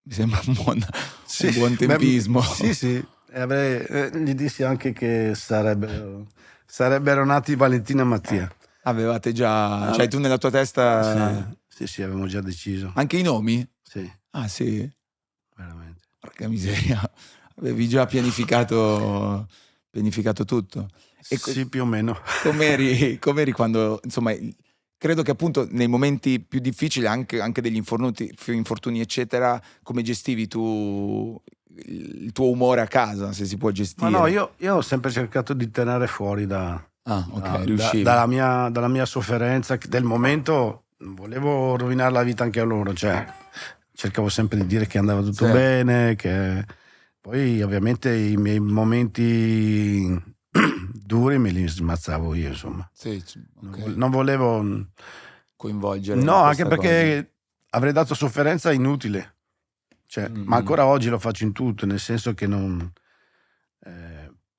Mi sembra un buon Beh, tempismo. sì. Gli dissi anche che sarebbero nati Valentina e Mattia. Avevate già... Cioè tu nella tua testa... Sì, avevamo già deciso. Anche i nomi? Sì, Ah sì? veramente. Porca miseria. Avevi già pianificato tutto. E Sì, più o meno. com'eri quando, insomma, credo che appunto nei momenti più difficili, anche degli infortuni, eccetera, come gestivi tu il tuo umore a casa, se si può gestire? Ma no, io ho sempre cercato di tenere fuori riuscivi. dalla mia sofferenza del momento. Non volevo rovinare la vita anche a loro, cioè cercavo sempre di dire che andava tutto Sì. bene, che poi ovviamente i miei momenti duri me li smazzavo io, insomma. Sì, ok. Non volevo Coinvolgere no, questa anche perché avrei dato sofferenza inutile, cioè, ma ancora oggi lo faccio in tutto, nel senso che non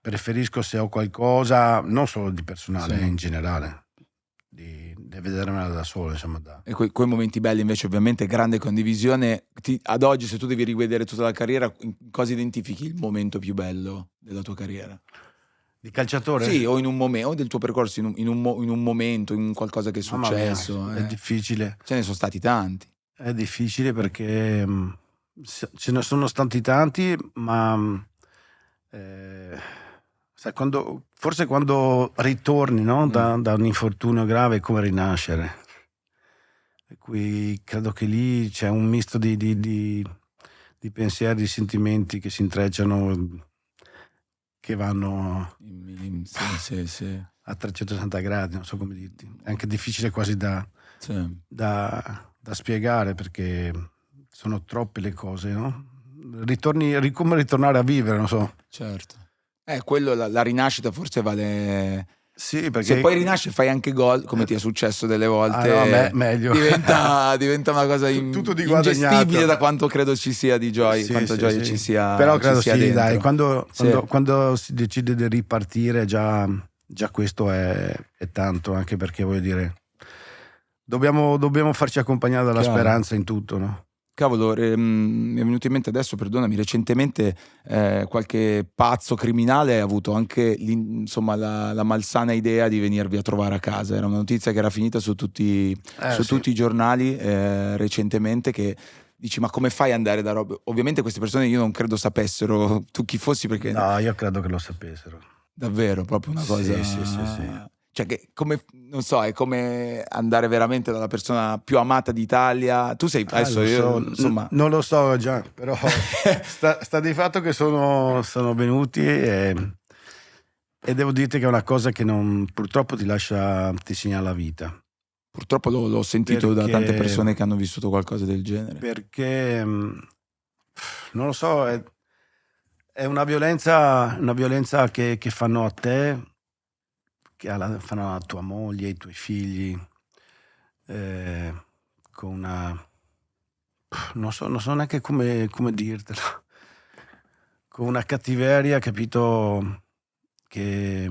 preferisco, se ho qualcosa, non solo di personale, Sì. in generale, di vedermela da solo, insomma. E quei momenti belli invece, ovviamente, grande condivisione. Ad oggi, se tu devi rivedere tutta la carriera, in cosa identifichi il momento più bello della tua carriera? Di calciatore? Sì, o in un momento, o del tuo percorso, in un momento, in qualcosa che è Mamma mia, successo. è difficile. Ce ne sono stati tanti. È difficile perché ce ne sono stati tanti, ma sai, forse quando ritorni, no, da un infortunio grave è come rinascere. Per cui credo che lì c'è un misto di pensieri, di sentimenti che si intrecciano, che vanno Sì. a 360 gradi, non so come dirti. È anche difficile quasi da spiegare, perché sono troppe le cose, no? Come ritornare a vivere, non so. Certo. Quello, la rinascita forse vale... Sì, perché se poi rinasci e fai anche gol, come ti è successo delle volte, meglio. diventa una cosa tutto di ingestibile, guadagnato. da quanto credo ci sia di gioia, quanta gioia ci sia. Però credo ci sia sì, dentro. dai, quando si decide di ripartire, già questo è tanto, anche perché voglio dire, dobbiamo farci accompagnare dalla speranza in tutto, no? Cavolo, mi è venuto in mente adesso, perdonami, recentemente qualche pazzo criminale ha avuto anche la malsana idea di venirvi a trovare a casa. Era una notizia che era finita su tutti i giornali recentemente, che dici: ma come fai ad andare da robe? Ovviamente queste persone io non credo sapessero tu chi fossi, perché... No, io credo che lo sapessero. Davvero, proprio una cosa... Sì. Cioè, che come, non so, è come andare veramente dalla persona più amata d'Italia. Tu sei adesso, insomma, non lo so già, però sta di fatto che sono venuti e devo dirti che è una cosa che purtroppo ti segna la vita. Purtroppo l'ho sentito da tante persone che hanno vissuto qualcosa del genere. Perché non lo so, è una violenza che fanno a te, che fanno alla tua moglie, ai tuoi figli, con una... non so neanche come dirtelo, con una cattiveria, capito, che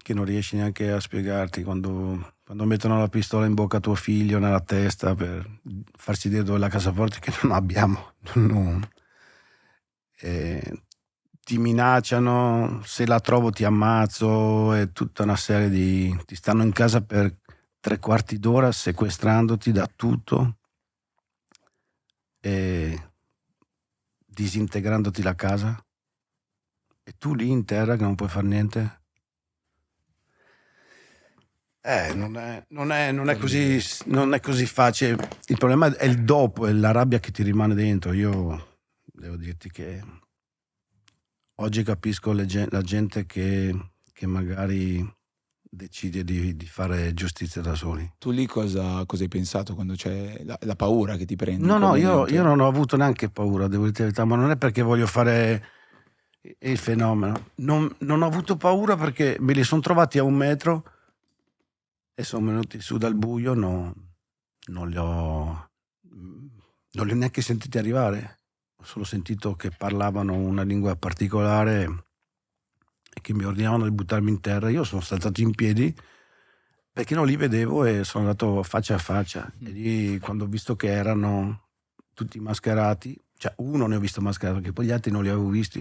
non riesci neanche a spiegarti, quando mettono la pistola in bocca a tuo figlio, nella testa, per farci dire dove è la cassaforte, che non abbiamo, ti minacciano, se la trovo ti ammazzo, e tutta una serie ti stanno in casa per 3/4 d'ora sequestrandoti da tutto e disintegrandoti la casa, e tu lì in terra che non puoi fare niente. Non è così facile. Il problema è il dopo, è la rabbia che ti rimane dentro. Io devo dirti che oggi capisco la gente che magari decide di fare giustizia da soli. Tu lì cosa hai pensato quando c'è la paura che ti prende? No, io non ho avuto neanche paura, devo dire la verità, ma non è perché voglio fare il fenomeno. Non ho avuto paura perché me li sono trovati a 1 metro e sono venuti su dal buio, non li ho neanche sentiti arrivare. Ho solo sentito che parlavano una lingua particolare e che mi ordinavano di buttarmi in terra. Io sono saltato in piedi perché non li vedevo e sono andato faccia a faccia. E lì, quando ho visto che erano tutti mascherati, cioè uno ne ho visto mascherato, perché poi gli altri non li avevo visti,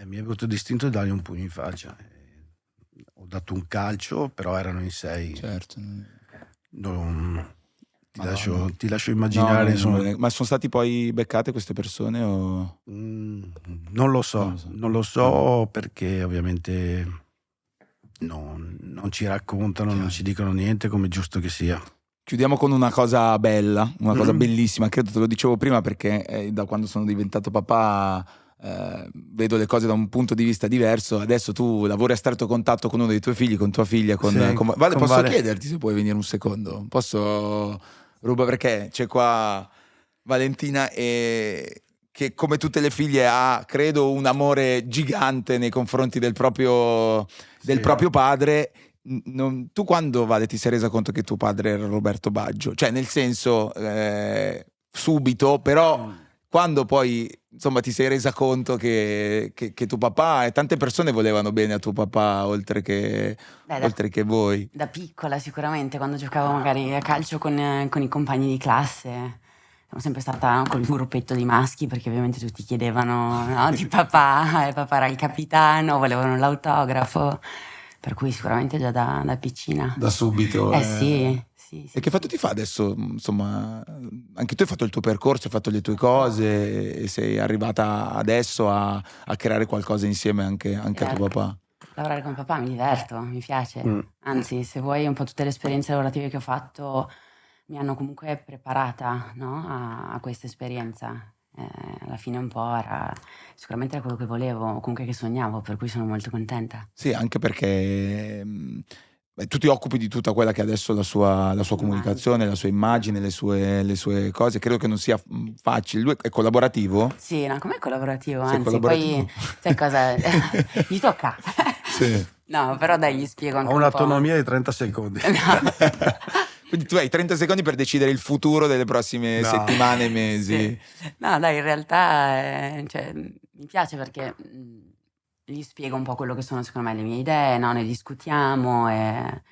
mi è venuto distinto di dargli un pugno in faccia. Ho dato un calcio, però erano in 6. Certo. Ti lascio immaginare, insomma. Ma sono stati poi beccate queste persone o... Non lo so, perché ovviamente non ci raccontano, non ci dicono niente, come è giusto che sia. Chiudiamo con una cosa bella, una cosa bellissima, credo te lo dicevo prima perché da quando sono diventato papà vedo le cose da un punto di vista diverso. Adesso tu lavori a stretto contatto con uno dei tuoi figli, con tua figlia, Vale, posso Vale. chiederti se puoi venire un secondo? Posso, Ruba, perché c'è qua Valentina che come tutte le figlie ha, credo, un amore gigante nei confronti del proprio padre. Tu quando, Vale, ti sei resa conto che tuo padre era Roberto Baggio? Cioè, nel senso, subito, però quando poi, insomma, ti sei resa conto che tuo papà e tante persone volevano bene a tuo papà oltre che voi. Da piccola sicuramente, quando giocavo magari a calcio con i compagni di classe. Sono sempre stata col gruppetto di maschi, perché ovviamente tutti chiedevano, no, di papà, e papà era il capitano, volevano l'autografo. Per cui sicuramente già da piccina. Da subito. Sì. E che fatto ti fa adesso? Insomma, anche tu hai fatto il tuo percorso, hai fatto le tue cose e sei arrivata adesso a creare qualcosa insieme anche a tuo papà. Lavorare con papà mi diverto, mi piace. Anzi, se vuoi, un po' tutte le esperienze lavorative che ho fatto mi hanno comunque preparata, no, a questa esperienza. Alla fine un po' sicuramente era quello che volevo, o comunque che sognavo, per cui sono molto contenta. Sì, anche perché tu ti occupi di tutta quella che è adesso la sua comunicazione, la sua immagine, le sue cose. Credo che non sia facile. Lui è collaborativo? Sì, no, com'è collaborativo? Sei Anzi, collaborativo? poi sai cosa? Gli tocca. Sì. No, però dai, gli spiego anche Ho un un'autonomia di 30 secondi. Quindi tu hai 30 secondi per decidere il futuro delle prossime settimane e mesi. Sì. No, dai, in realtà cioè, mi piace perché gli spiego un po' quello che sono secondo me le mie idee, no? Ne discutiamo e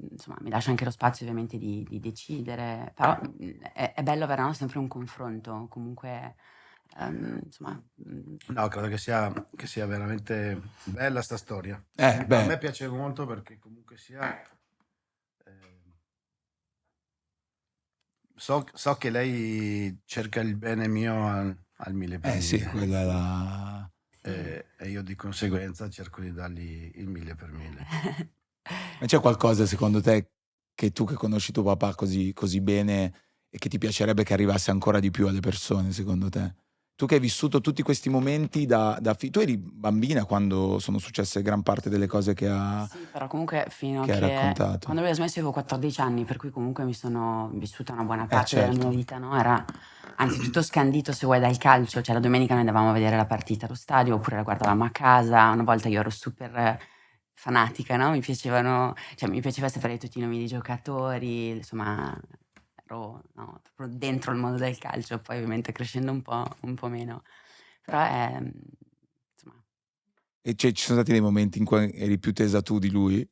insomma mi lascia anche lo spazio ovviamente di decidere, però è bello avere, no, sempre un confronto, comunque insomma. No, credo che sia veramente bella sta storia. A me piace molto perché comunque sia... So che lei cerca il bene mio al 1000%. Sì, quella è la... E io di conseguenza cerco di dargli il 1000%. Ma c'è qualcosa secondo te che tu che conosci tuo papà così bene e che ti piacerebbe che arrivasse ancora di più alle persone, secondo te? Tu che hai vissuto tutti questi momenti tu eri bambina quando sono successe gran parte delle cose che ha Sì, però comunque fino che a ha raccontato. quando lui ha smesso avevo 14 anni, per cui comunque mi sono vissuta una buona parte certo. della mia vita, no? Era anzitutto scandito, se vuoi, dal calcio, cioè la domenica noi andavamo a vedere la partita allo stadio oppure la guardavamo a casa. Una volta io ero super fanatica, no? Mi piaceva sapere tutti i nomi dei giocatori, insomma ero, no, proprio dentro il mondo del calcio, poi ovviamente crescendo un po' meno, però insomma. E ci sono stati dei momenti in cui eri più tesa tu di lui?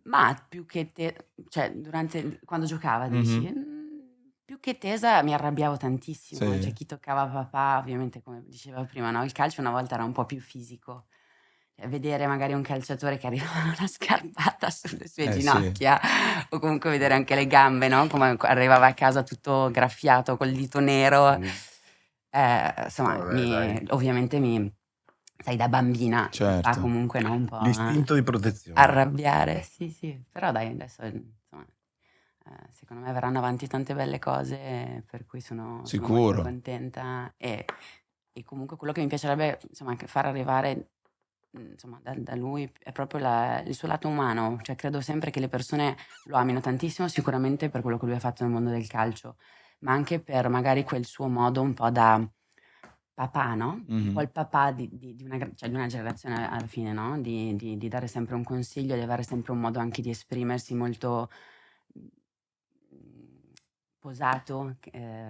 Ma più che cioè quando giocava, dici? Più che tesa mi arrabbiavo tantissimo. Sì. Cioè, chi toccava papà, ovviamente, come diceva prima, no? Il calcio una volta era un po' più fisico. Cioè, vedere magari un calciatore che arrivava una scarpata sulle sue ginocchia, o comunque vedere anche le gambe, no? Come arrivava a casa tutto graffiato col dito nero. Insomma, Vabbè, ovviamente sai, da bambina Certo. fa comunque, no, un po' L'istinto di protezione. arrabbiare, sì. Però dai, adesso insomma, secondo me verranno avanti tante belle cose, per cui sono Sicuro. molto contenta e comunque quello che mi piacerebbe, insomma, anche far arrivare, insomma, da lui è proprio il suo lato umano. Cioè, credo sempre che le persone lo amino tantissimo, sicuramente per quello che lui ha fatto nel mondo del calcio, ma anche per magari quel suo modo un po' da papà, no? Un po' il papà di una generazione alla fine, no? Di dare sempre un consiglio, di avere sempre un modo anche di esprimersi molto posato,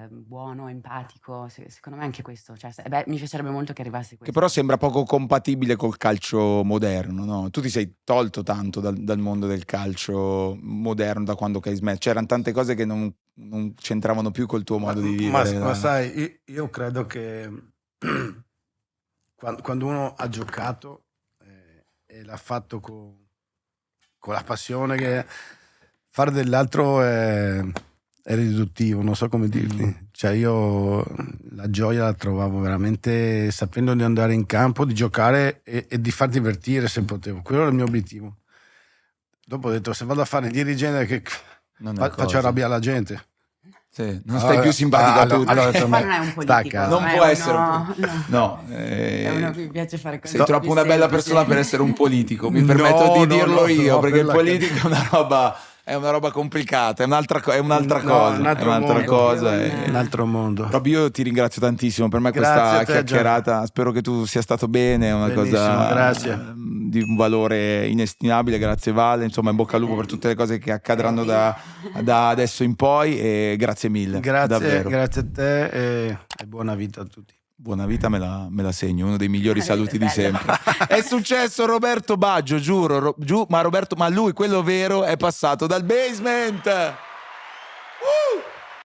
buono, empatico. Secondo me anche questo, cioè, mi piacerebbe molto che arrivasse Che questo. però sembra poco compatibile col calcio moderno, no? Tu ti sei tolto tanto dal mondo del calcio moderno da quando che hai smesso. C'erano tante cose che non c'entravano più col tuo modo di vivere. Ma sai, io credo che quando uno ha giocato e l'ha fatto con la passione, che fare dell'altro è riduttivo, non so come dirti. Cioè io la gioia la trovavo veramente sapendo di andare in campo, di giocare e di far divertire se potevo. Quello era il mio obiettivo. Dopo ho detto, se vado a fare il dirigente che faccio arrabbiare la gente. Sì, non stai più simpatico a tutti. Allora, Ma non è un politico. Non può essere un no. è È uno che mi piace fare cose. sei troppo una bella persona per essere un politico, mi permetto di dirlo io, perché il politico è una roba complicata, è un'altra cosa, un altro mondo. Roby, io ti ringrazio tantissimo, per me Grazie questa a te, chiacchierata, spero che tu sia stato bene, è una Benissimo, cosa grazie. di un valore inestimabile. Grazie Vale, insomma in bocca al lupo per tutte le cose che accadranno da adesso in poi, e grazie mille, davvero. Grazie a te e buona vita a tutti. Buona vita, me la segno, uno dei migliori saluti di sempre. È successo Roberto Baggio, giuro, ma lui, quello vero, è passato dal basement.